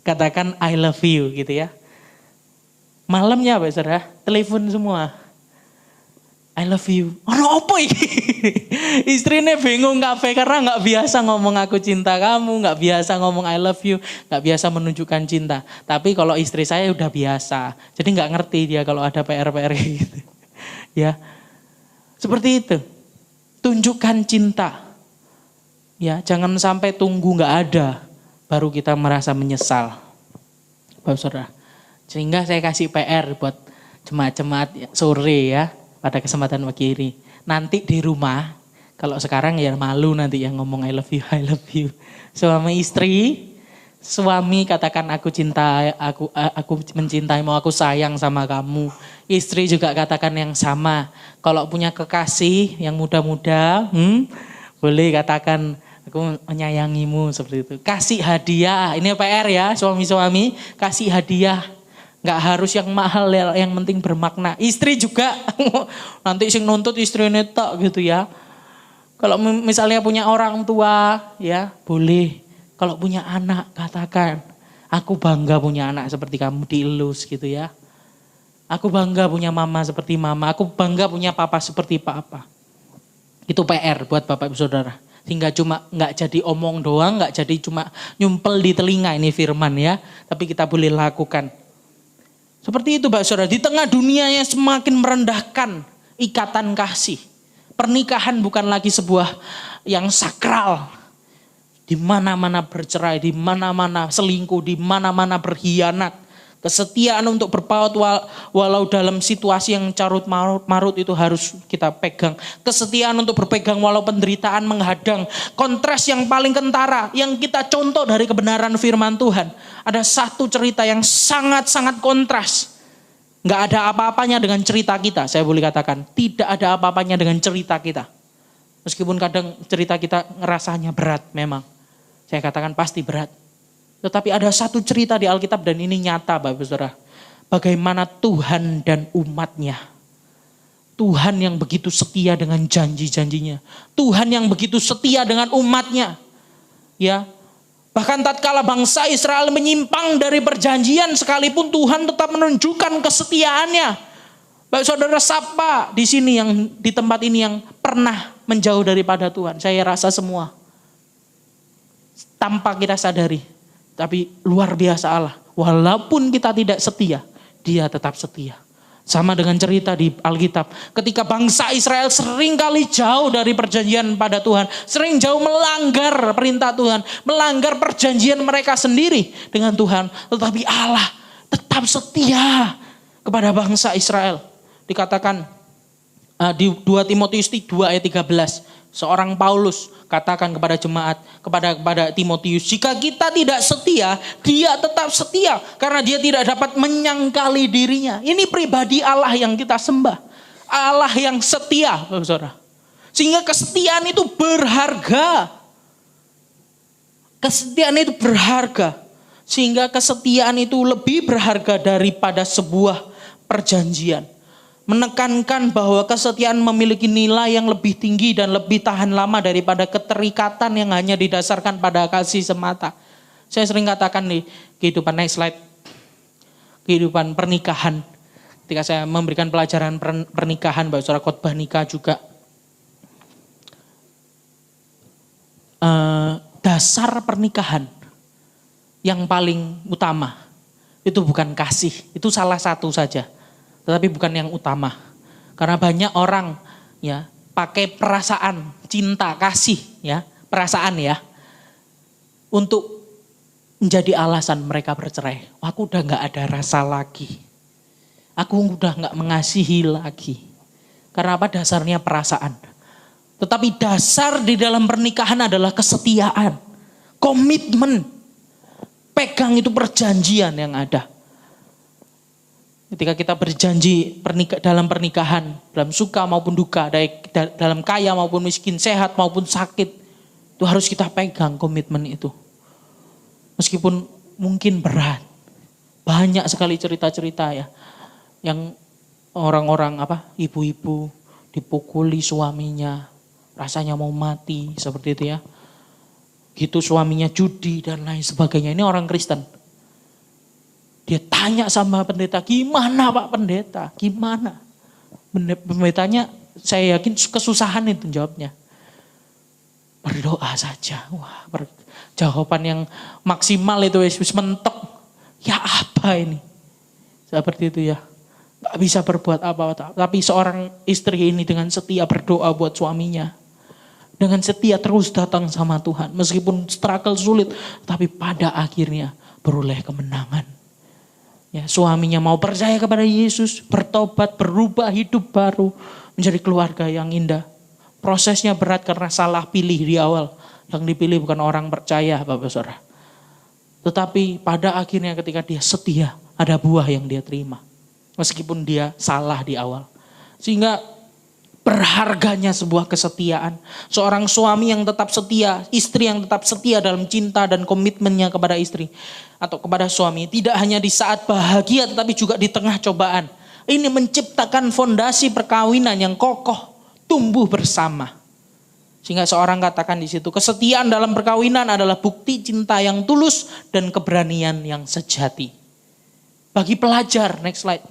katakan I love you gitu ya. Malamnya Pak Saudara telepon semua, I love you. Ono opo iki? Istrinya bingung kabeh karena nggak biasa ngomong aku cinta kamu, nggak biasa ngomong I love you, nggak biasa menunjukkan cinta. Tapi kalau istri saya udah biasa, jadi nggak ngerti dia kalau ada PR-PR gitu. Ya, seperti itu. Tunjukkan cinta. Ya, jangan sampai tunggu nggak ada, baru kita merasa menyesal. Bapak Saudara. Sehingga saya kasih PR buat jemaat-jemaat sore ya, pada kesempatan pagi ini. Nanti di rumah, kalau sekarang ya malu nanti yang ngomong I love you, I love you. Suami istri, suami katakan aku cinta, aku mencintaimu, aku sayang sama kamu. Istri juga katakan yang sama. Kalau punya kekasih yang muda-muda, boleh katakan aku menyayangimu seperti itu. Kasih hadiah, ini PR ya suami-suami, kasih hadiah. Nggak harus yang mahal, yang penting bermakna. Istri juga, nanti sing nuntut istri netok gitu ya. Kalau misalnya punya orang tua ya boleh. Kalau punya anak katakan, aku bangga punya anak seperti kamu, dielus gitu ya. Aku bangga punya mama seperti mama, aku bangga punya papa seperti papa. Itu PR buat Bapak Ibu Saudara. Sehingga cuma nggak jadi omong doang, nggak jadi cuma nyumpel di telinga ini firman ya. Tapi kita boleh lakukan. Seperti itu Bapak Saudara, di tengah dunia yang semakin merendahkan ikatan kasih. Pernikahan bukan lagi sebuah yang sakral. Di mana-mana bercerai, di mana-mana selingkuh, di mana-mana berkhianat. Kesetiaan untuk berpaut walau dalam situasi yang carut marut itu harus kita pegang. Kesetiaan untuk berpegang walau penderitaan menghadang. Kontras yang paling kentara yang kita contoh dari kebenaran firman Tuhan. Ada satu cerita yang sangat-sangat kontras. Gak ada apa-apanya dengan cerita kita, saya boleh katakan. Tidak ada apa-apanya dengan cerita kita. Meskipun kadang cerita kita ngerasanya berat memang. Saya katakan pasti berat. Tetapi ada satu cerita di Alkitab dan ini nyata Bapak Saudara. Bagaimana Tuhan dan umatnya. Tuhan yang begitu setia dengan janji-janjinya. Tuhan yang begitu setia dengan umatnya. Ya. Bahkan tatkala bangsa Israel menyimpang dari perjanjian sekalipun Tuhan tetap menunjukkan kesetiaannya. Bapak Saudara siapa di sini yang di tempat ini yang pernah menjauh daripada Tuhan? Saya rasa semua. Tanpa kita sadari. Tapi luar biasa Allah. Walaupun kita tidak setia, dia tetap setia. Sama dengan cerita di Alkitab. Ketika bangsa Israel sering kali jauh dari perjanjian pada Tuhan. Sering jauh melanggar perintah Tuhan. Melanggar perjanjian mereka sendiri dengan Tuhan. Tetapi Allah tetap setia kepada bangsa Israel. Dikatakan di 2 Timotius 2 ayat 13. Seorang Paulus katakan kepada jemaat, kepada Timotius, jika kita tidak setia, dia tetap setia. Karena dia tidak dapat menyangkali dirinya. Ini pribadi Allah yang kita sembah. Allah yang setia, saudara. Sehingga kesetiaan itu berharga. Kesetiaan itu berharga. Sehingga kesetiaan itu lebih berharga daripada sebuah perjanjian. Menekankan bahwa kesetiaan memiliki nilai yang lebih tinggi dan lebih tahan lama daripada keterikatan yang hanya didasarkan pada kasih semata. Saya sering katakan nih, kehidupan next slide, kehidupan pernikahan. Ketika saya memberikan pelajaran pernikahan, Bapak Saudara khotbah nikah juga. Dasar pernikahan yang paling utama itu bukan kasih, itu salah satu saja. Tetapi bukan yang utama. Karena banyak orang ya pakai perasaan, cinta, kasih ya, perasaan ya. Untuk menjadi alasan mereka bercerai. Aku udah gak ada rasa lagi. Aku udah gak mengasihi lagi. Karena apa? Dasarnya perasaan. Tetapi dasar di dalam pernikahan adalah kesetiaan. Komitmen. Pegang itu perjanjian yang ada. Ketika kita berjanji dalam pernikahan, dalam suka maupun duka, dalam kaya maupun miskin, sehat maupun sakit, itu harus kita pegang komitmen itu. Meskipun mungkin berat, banyak sekali cerita-cerita ya, yang orang-orang ibu-ibu dipukuli suaminya, rasanya mau mati seperti itu ya. Gitu suaminya judi dan lain sebagainya. Ini orang Kristen. Dia tanya sama pendeta, gimana Pak Pendeta? Gimana? Pendetanya saya yakin kesusahan itu jawabnya. Berdoa saja. Wah, jawaban yang maksimal itu Yesus mentok. Ya apa ini? Seperti itu ya. Gak bisa berbuat apa-apa. Tapi seorang istri ini dengan setia berdoa buat suaminya. Dengan setia terus datang sama Tuhan. Meskipun struggle sulit. Tapi pada akhirnya beroleh kemenangan. Ya, suaminya mau percaya kepada Yesus. Bertobat, berubah hidup baru. Menjadi keluarga yang indah. Prosesnya berat karena salah pilih di awal. Yang dipilih bukan orang percaya, Bapak Saudara. Tetapi pada akhirnya ketika dia setia, ada buah yang dia terima. Meskipun dia salah di awal. Sehingga berharganya sebuah kesetiaan. Seorang suami yang tetap setia, istri yang tetap setia dalam cinta dan komitmennya kepada istri. Atau kepada suami. Tidak hanya di saat bahagia tetapi juga di tengah cobaan. Ini menciptakan fondasi perkawinan yang kokoh, tumbuh bersama. Sehingga seorang katakan di situ, kesetiaan dalam perkawinan adalah bukti cinta yang tulus dan keberanian yang sejati. Bagi pelajar, next slide.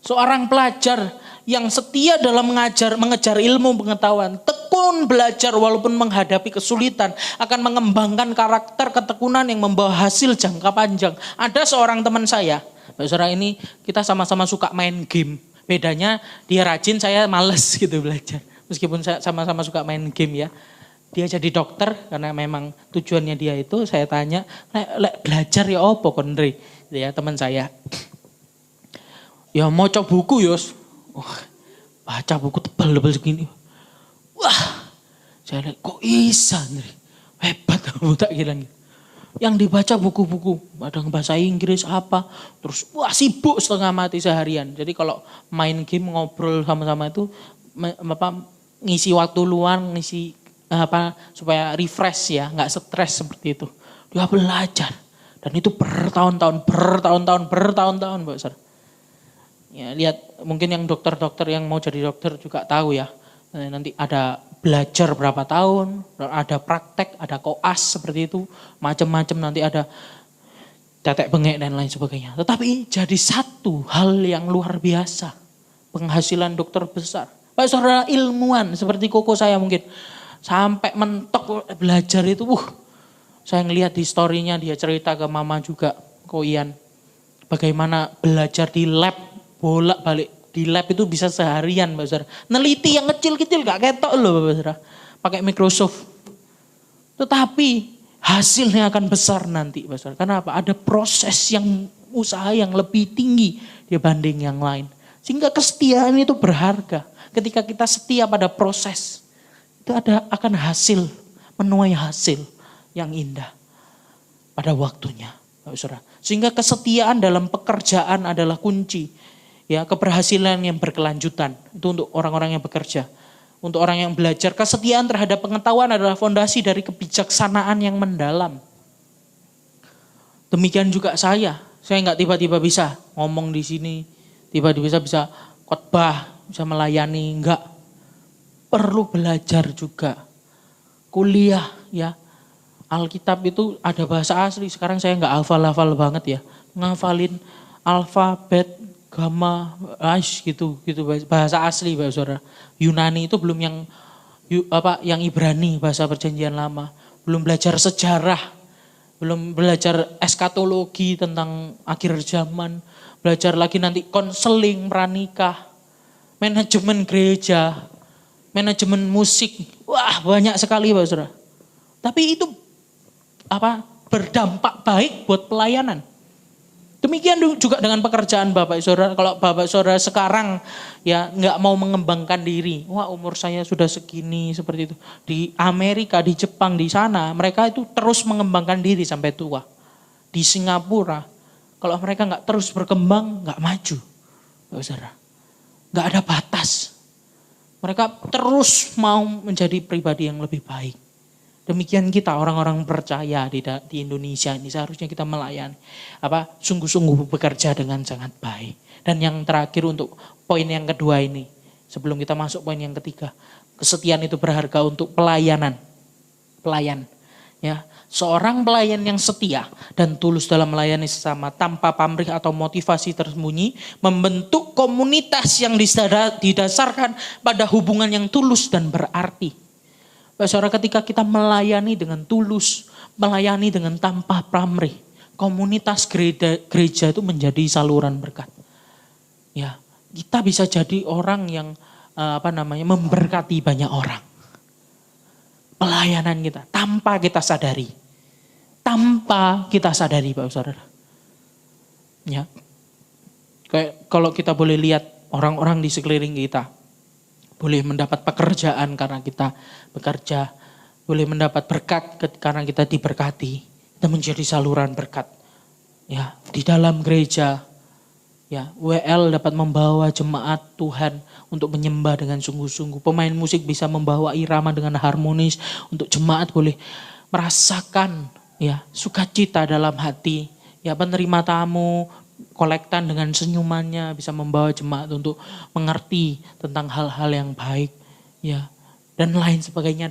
Seorang pelajar yang setia dalam mengejar ilmu pengetahuan, tekun belajar walaupun menghadapi kesulitan, akan mengembangkan karakter ketekunan yang membawa hasil jangka panjang. Ada seorang teman saya, Saudara, ini kita sama-sama suka main game. Bedanya dia rajin, saya males gitu belajar. Meskipun saya sama-sama suka main game ya. Dia jadi dokter karena memang tujuannya dia itu. Saya tanya, belajar ya opo kondre? Ya teman saya. Ya mau coba buku yos. Baca buku tebal-tebal segini. Wah, saya lihat kok bisa nih. Hebat kamu tak kira. Yang dibaca buku-buku, kadang bahasa Inggris apa. Terus wah sibuk setengah mati seharian. Jadi kalau main game ngobrol sama-sama itu ngisi waktu luang, ngisi supaya refresh ya, nggak stres seperti itu. Dia belajar dan itu bertahun-tahun, Mbak Ustaz. Ya lihat mungkin yang dokter-dokter yang mau jadi dokter juga tahu ya. Nanti ada belajar berapa tahun, ada praktek, ada koas seperti itu, macam-macam nanti ada tetek bengek dan lain sebagainya. Tetapi jadi satu hal yang luar biasa, penghasilan dokter besar. Pak saudara ilmuwan seperti koko saya mungkin sampai mentok belajar itu, saya ngelihat di story-nya dia cerita ke mama juga, Ko Ian, bagaimana belajar di lab bolak-balik. Di lab itu bisa seharian, Mbak Saudara. Neliti yang kecil-kecil gak ketok loh, Mbak Saudara. Pakai Microsoft. Tetapi hasilnya akan besar nanti, Mbak Saudara. Kenapa? Ada proses yang usaha yang lebih tinggi dibanding yang lain. Sehingga kesetiaan itu berharga. Ketika kita setia pada proses, itu akan hasil, menuai hasil yang indah pada waktunya, Mbak Saudara. Sehingga kesetiaan dalam pekerjaan adalah kunci. Ya, keberhasilan yang berkelanjutan itu untuk orang-orang yang bekerja, untuk orang yang belajar. Kesetiaan terhadap pengetahuan adalah fondasi dari kebijaksanaan yang mendalam. Demikian juga saya nggak tiba-tiba bisa ngomong di sini, tiba-tiba bisa khotbah, bisa melayani, enggak. Perlu belajar juga, kuliah ya. Alkitab itu ada bahasa asli. Sekarang saya nggak hafal-hafal banget ya, ngafalin alfabet. Gamma, gitu bahasa asli Pak Saudara. Yunani itu belum yang Ibrani bahasa perjanjian lama. Belum belajar sejarah, belum belajar eskatologi tentang akhir zaman, belajar lagi nanti konseling pranikah, manajemen gereja, manajemen musik. Wah, banyak sekali Pak Saudara. Tapi itu berdampak baik buat pelayanan. Demikian juga dengan pekerjaan Bapak Saudara. Kalau Bapak Saudara sekarang ya nggak mau mengembangkan diri, wah umur saya sudah segini seperti itu. Di Amerika, di Jepang, di sana mereka itu terus mengembangkan diri sampai tua. Di Singapura, kalau mereka nggak terus berkembang, nggak maju, Bapak Saudara. Nggak ada batas. Mereka terus mau menjadi pribadi yang lebih baik. Demikian kita orang-orang percaya di Indonesia ini seharusnya kita melayani. Sungguh-sungguh bekerja dengan sangat baik. Dan yang terakhir untuk poin yang kedua ini. Sebelum kita masuk poin yang ketiga. Kesetiaan itu berharga untuk pelayanan. Pelayan. Ya, seorang pelayan yang setia dan tulus dalam melayani sesama tanpa pamrih atau motivasi tersembunyi membentuk komunitas yang didasarkan pada hubungan yang tulus dan berarti. Saudara, ketika kita melayani dengan tulus, melayani dengan tanpa pamrih, komunitas gereja itu menjadi saluran berkat. Ya, kita bisa jadi orang yang memberkati banyak orang. Pelayanan kita tanpa kita sadari. Tanpa kita sadari, Bapak Saudara. Ya. Kayak kalau kita boleh lihat orang-orang di sekeliling kita boleh mendapat pekerjaan karena kita bekerja, boleh mendapat berkat karena kita diberkati. Kita menjadi saluran berkat. Ya, di dalam gereja, ya, WL dapat membawa jemaat Tuhan untuk menyembah dengan sungguh-sungguh. Pemain musik bisa membawa irama dengan harmonis untuk jemaat boleh merasakan, ya, sukacita dalam hati. Ya, penerima tamu kolektan dengan senyumannya bisa membawa jemaat untuk mengerti tentang hal-hal yang baik, ya, dan lain sebagainya.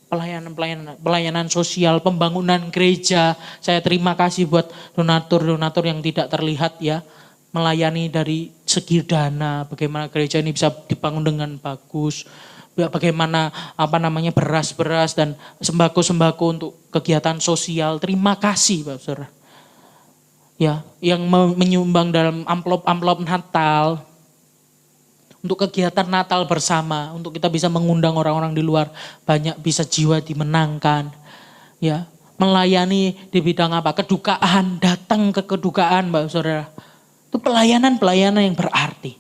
Pelayanan sosial, pembangunan gereja. Saya terima kasih buat donatur-donatur yang tidak terlihat, ya, melayani dari segi dana, bagaimana gereja ini bisa dibangun dengan bagus, bagaimana beras-beras dan sembako-sembako untuk kegiatan sosial. Terima kasih, Bapak Saudara. Ya, yang menyumbang dalam amplop-amplop Natal untuk kegiatan Natal bersama, untuk kita bisa mengundang orang-orang di luar, banyak bisa jiwa dimenangkan. Ya, melayani di bidang apa? Kedukaan, datang ke kedukaan, Bapak Saudara. Itu pelayanan yang berarti.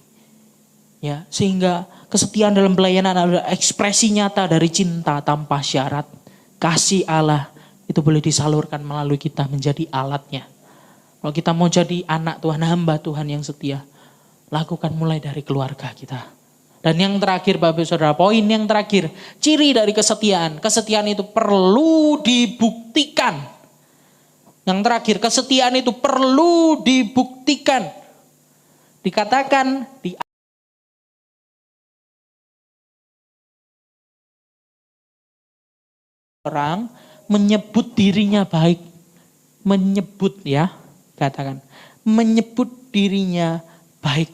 Ya, sehingga kesetiaan dalam pelayanan adalah ekspresi nyata dari cinta tanpa syarat. Kasih Allah itu boleh disalurkan melalui kita menjadi alatnya. Kalau kita mau jadi anak Tuhan, hamba Tuhan yang setia, lakukan mulai dari keluarga kita. Dan yang terakhir, Bapak Saudara, poin yang terakhir, ciri dari kesetiaan. Kesetiaan itu perlu dibuktikan. Yang terakhir, kesetiaan itu perlu dibuktikan. Dikatakan di orang menyebut dirinya baik. Menyebut, ya, katakan. Menyebut dirinya baik.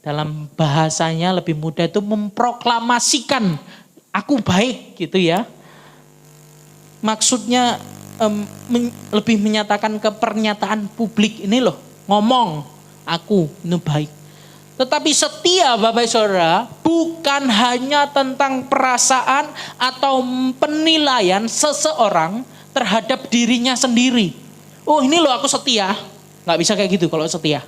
Dalam bahasanya lebih mudah itu memproklamasikan aku baik, gitu ya. Maksudnya lebih menyatakan ke pernyataan publik ini loh, ngomong aku ini baik. Tetapi setia, Bapak Saudara, bukan hanya tentang perasaan atau penilaian seseorang terhadap dirinya sendiri. Oh, ini loh aku setia. Nggak bisa kayak gitu kalau setia.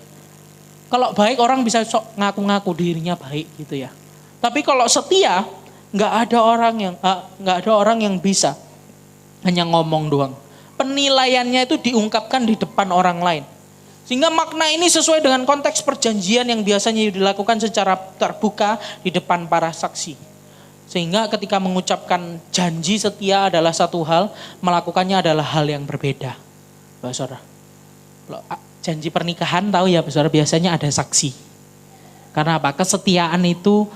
Kalau baik orang bisa sok ngaku-ngaku dirinya baik, gitu ya. Tapi kalau setia, nggak ada orang yang bisa hanya ngomong doang. Penilaiannya itu diungkapkan di depan orang lain. Sehingga makna ini sesuai dengan konteks perjanjian yang biasanya dilakukan secara terbuka di depan para saksi. Sehingga ketika mengucapkan janji setia adalah satu hal, melakukannya adalah hal yang berbeda. Bapak Saudara, janji pernikahan tahu ya Bapak Saudara, biasanya ada saksi. Karena apa? Kesetiaan itu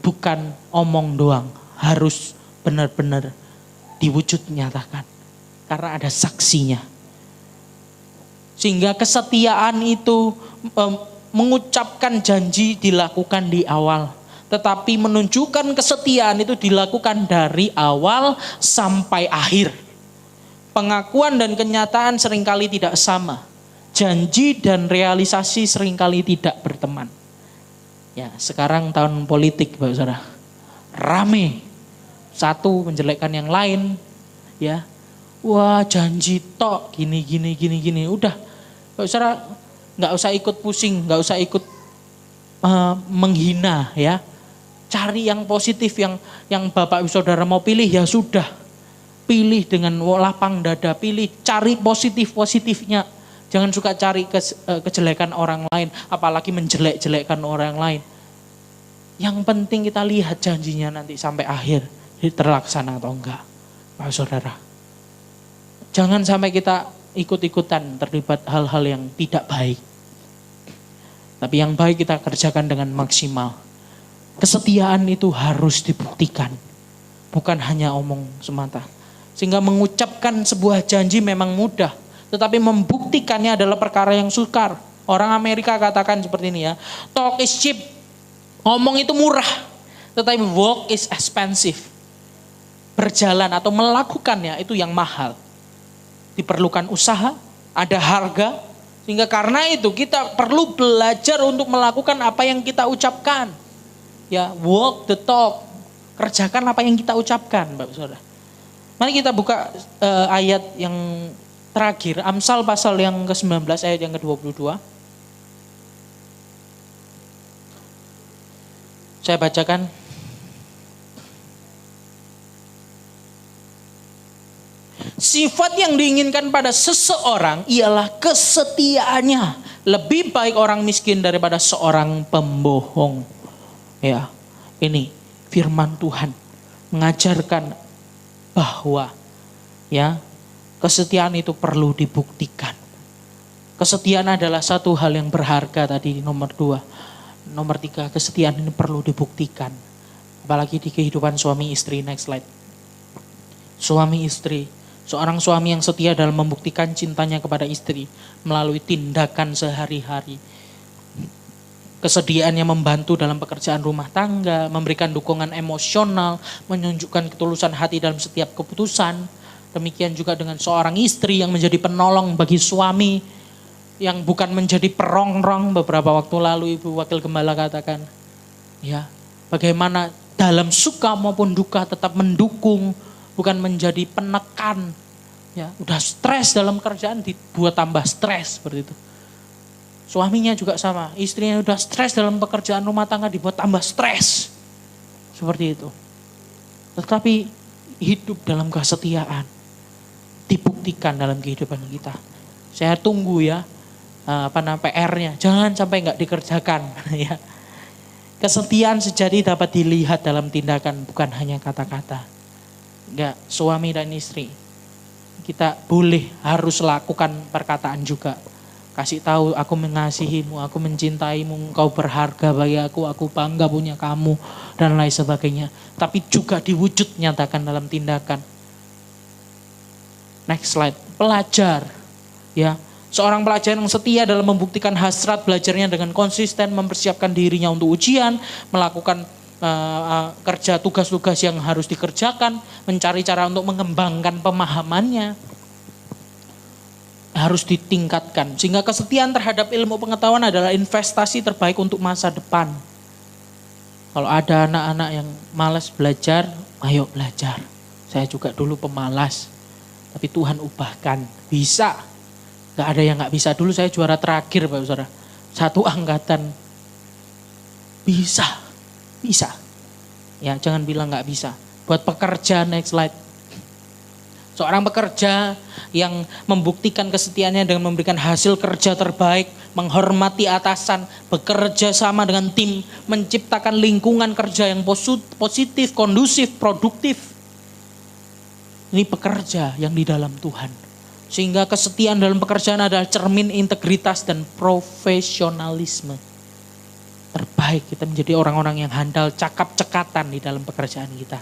bukan omong doang, harus benar-benar diwujud nyatakan. Karena ada saksinya. Sehingga kesetiaan itu mengucapkan janji dilakukan di awal. Tetapi menunjukkan kesetiaan itu dilakukan dari awal sampai akhir. Pengakuan dan kenyataan seringkali tidak sama. Janji dan realisasi seringkali tidak berteman. Ya, sekarang tahun politik, Bapak Saudara. Rame. Satu menjelekkan yang lain. Ya. Wah, janji tok gini. Udah. Gak usah ikut pusing, gak usah ikut menghina, ya. Cari yang positif, yang Bapak Saudara mau pilih ya sudah. Pilih dengan lapang dada, cari positifnya. Jangan suka cari kejelekan orang lain, apalagi menjelek-jelekkan orang lain. Yang penting kita lihat janjinya nanti sampai akhir, terlaksana atau enggak, Bapak Saudara. Jangan sampai kita ikut-ikutan terlibat hal-hal yang tidak baik. Tapi yang baik kita kerjakan dengan maksimal. Kesetiaan itu harus dibuktikan. Bukan hanya omong semata. Sehingga mengucapkan sebuah janji memang mudah, tetapi membuktikannya adalah perkara yang sukar. Orang Amerika katakan seperti ini ya, talk is cheap, ngomong itu murah, tetapi walk is expensive. Berjalan atau melakukannya itu yang mahal. Diperlukan usaha, ada harga, sehingga karena itu kita perlu belajar untuk melakukan apa yang kita ucapkan. Ya, walk the talk, kerjakan apa yang kita ucapkan, Bapak Saudara. Mari kita buka ayat yang terakhir, Amsal pasal yang ke-19 ayat yang ke-22. Saya bacakan. Sifat yang diinginkan pada seseorang ialah kesetiaannya. Lebih baik orang miskin daripada seorang pembohong. Ya, ini firman Tuhan mengajarkan bahwa ya kesetiaan itu perlu dibuktikan. Kesetiaan adalah satu hal yang berharga tadi nomor 2. Nomor 3, kesetiaan ini perlu dibuktikan. Apalagi di kehidupan suami istri. Next slide. Suami istri. Seorang suami yang setia dalam membuktikan cintanya kepada istri melalui tindakan sehari-hari. Kesediaannya membantu dalam pekerjaan rumah tangga, memberikan dukungan emosional, menunjukkan ketulusan hati dalam setiap keputusan. Demikian juga dengan seorang istri yang menjadi penolong bagi suami, yang bukan menjadi perongrong. Beberapa waktu lalu Ibu Wakil Gembala katakan, ya, bagaimana dalam suka maupun duka tetap mendukung, bukan menjadi penekan. Ya, udah stres dalam kerjaan dibuat tambah stres seperti itu. Suaminya juga sama, istrinya udah stres dalam pekerjaan rumah tangga dibuat tambah stres. Seperti itu. Tetapi hidup dalam kesetiaan dibuktikan dalam kehidupan kita. Saya tunggu ya, PR-nya, jangan sampai nggak dikerjakan. Ya. Kesetiaan sejati dapat dilihat dalam tindakan, bukan hanya kata-kata. Enggak, suami dan istri, kita boleh harus lakukan perkataan juga. Kasih tahu, aku mengasihimu, aku mencintaimu, engkau berharga bagi aku bangga punya kamu, dan lain sebagainya. Tapi juga diwujud nyatakan dalam tindakan. Next slide, pelajar. Ya, seorang pelajar yang setia dalam membuktikan hasrat belajarnya dengan konsisten, mempersiapkan dirinya untuk ujian, melakukan kerja tugas-tugas yang harus dikerjakan, mencari cara untuk mengembangkan pemahamannya. Harus ditingkatkan. Sehingga kesetiaan terhadap ilmu pengetahuan adalah investasi terbaik untuk masa depan. Kalau ada anak-anak yang malas belajar, ayo belajar. Saya juga dulu pemalas. Tapi Tuhan ubahkan. Bisa. Gak ada yang gak bisa. Dulu saya juara terakhir Bapak Saudara. Satu angkatan. Bisa. Bisa. Ya, jangan bilang gak bisa. Buat pekerja, next slide. Seorang pekerja yang membuktikan kesetiaannya dengan memberikan hasil kerja terbaik, menghormati atasan, bekerja sama dengan tim, menciptakan lingkungan kerja yang positif, kondusif, produktif. Ini pekerja yang di dalam Tuhan. Sehingga kesetiaan dalam pekerjaan adalah cermin integritas dan profesionalisme. Terbaik kita menjadi orang-orang yang handal cakap-cekatan di dalam pekerjaan kita.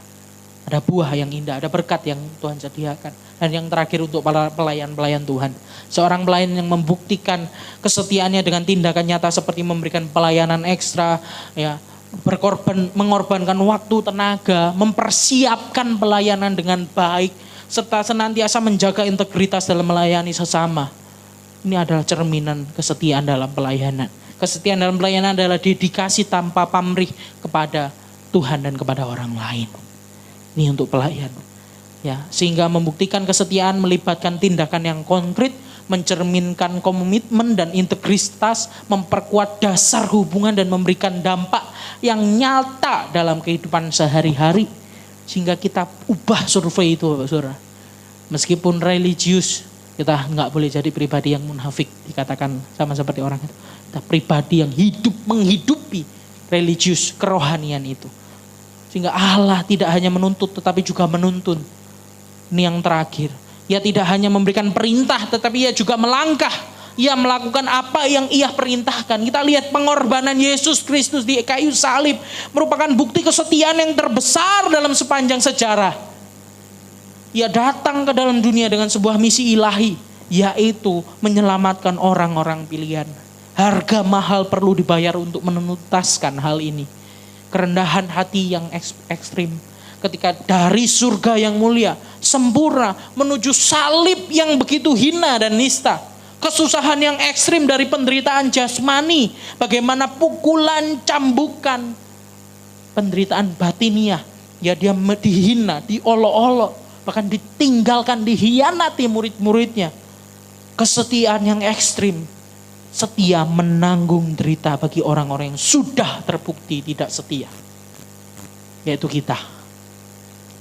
Ada buah yang indah, ada berkat yang Tuhan sediakan. Dan yang terakhir untuk para pelayan-pelayan Tuhan. Seorang pelayan yang membuktikan kesetiaannya dengan tindakan nyata seperti memberikan pelayanan ekstra, ya, mengorbankan waktu, tenaga, mempersiapkan pelayanan dengan baik, serta senantiasa menjaga integritas dalam melayani sesama. Ini adalah cerminan kesetiaan dalam pelayanan. Kesetiaan dalam pelayanan adalah dedikasi tanpa pamrih kepada Tuhan dan kepada orang lain. Ini untuk pelayan. Ya, sehingga membuktikan kesetiaan melibatkan tindakan yang konkret, mencerminkan komitmen dan integritas, memperkuat dasar hubungan dan memberikan dampak yang nyata dalam kehidupan sehari-hari. Sehingga kita ubah survei itu Bapak Saudara. Meskipun religius, kita nggak boleh jadi pribadi yang munafik, dikatakan sama seperti orang itu. Kita pribadi yang hidup, menghidupi religius, kerohanian itu. Sehingga Allah tidak hanya menuntut tetapi juga menuntun. Ini yang terakhir. Ia tidak hanya memberikan perintah tetapi ia juga melangkah. Ia melakukan apa yang ia perintahkan. Kita lihat pengorbanan Yesus Kristus di kayu salib merupakan bukti kesetiaan yang terbesar dalam sepanjang sejarah. Ia datang ke dalam dunia dengan sebuah misi ilahi, yaitu menyelamatkan orang-orang pilihan. Harga mahal perlu dibayar untuk menuntaskan hal ini. Kerendahan hati yang ekstrim. Ketika dari surga yang mulia, sempurna, menuju salib yang begitu hina dan nista. Kesusahan yang ekstrim dari penderitaan jasmani. Bagaimana pukulan, cambukan, penderitaan batiniah. Ya dia dihina, diolok-olok. Bahkan ditinggalkan, dihianati murid-muridnya. Kesetiaan yang ekstrim. Setia menanggung derita bagi orang-orang yang sudah terbukti tidak setia. Yaitu kita.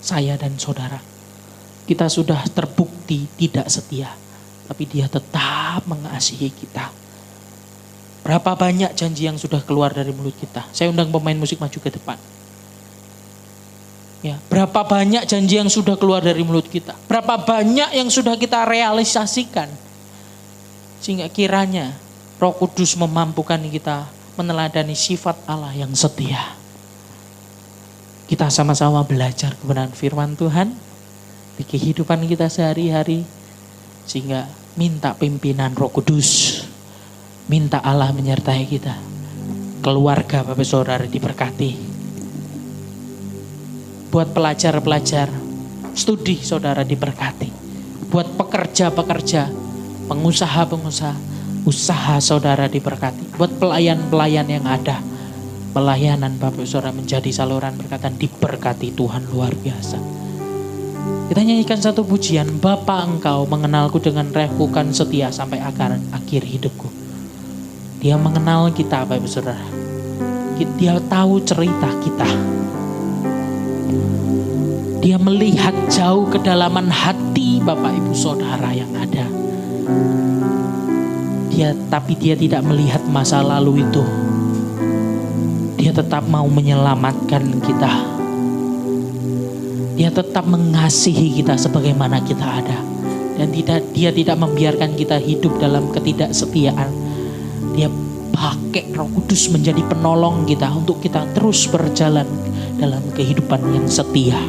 Saya dan saudara. Kita sudah terbukti tidak setia. Tapi dia tetap mengasihi kita. Berapa banyak janji yang sudah keluar dari mulut kita. Saya undang pemain musik maju ke depan. Ya, berapa banyak janji yang sudah keluar dari mulut kita. Berapa banyak yang sudah kita realisasikan. Sehingga kiranya Roh Kudus memampukan kita meneladani sifat Allah yang setia. Kita sama-sama belajar kebenaran firman Tuhan di kehidupan kita sehari-hari. Sehingga minta pimpinan Roh Kudus. Minta Allah menyertai kita. Keluarga Bapak Saudara diberkati. Buat pelajar-pelajar, studi saudara diberkati. Buat pekerja-pekerja, pengusaha-pengusaha, usaha saudara diberkati. Buat pelayan-pelayan yang ada, pelayanan Bapak Saudara menjadi saluran berkatan diberkati Tuhan luar biasa. Kita nyanyikan satu pujian, Bapa Engkau mengenalku dengan rekukan setia sampai akhir hidupku. Dia mengenal kita Bapak Saudara. Dia tahu cerita kita. Dia melihat jauh kedalaman hati Bapak Ibu Saudara yang ada. Tapi dia tidak melihat masa lalu itu. Dia tetap mau menyelamatkan kita. Dia tetap mengasihi kita sebagaimana kita ada. Dan dia tidak membiarkan kita hidup dalam ketidaksetiaan. Dia pakai Roh Kudus menjadi penolong kita untuk kita terus berjalan dalam kehidupan yang setia.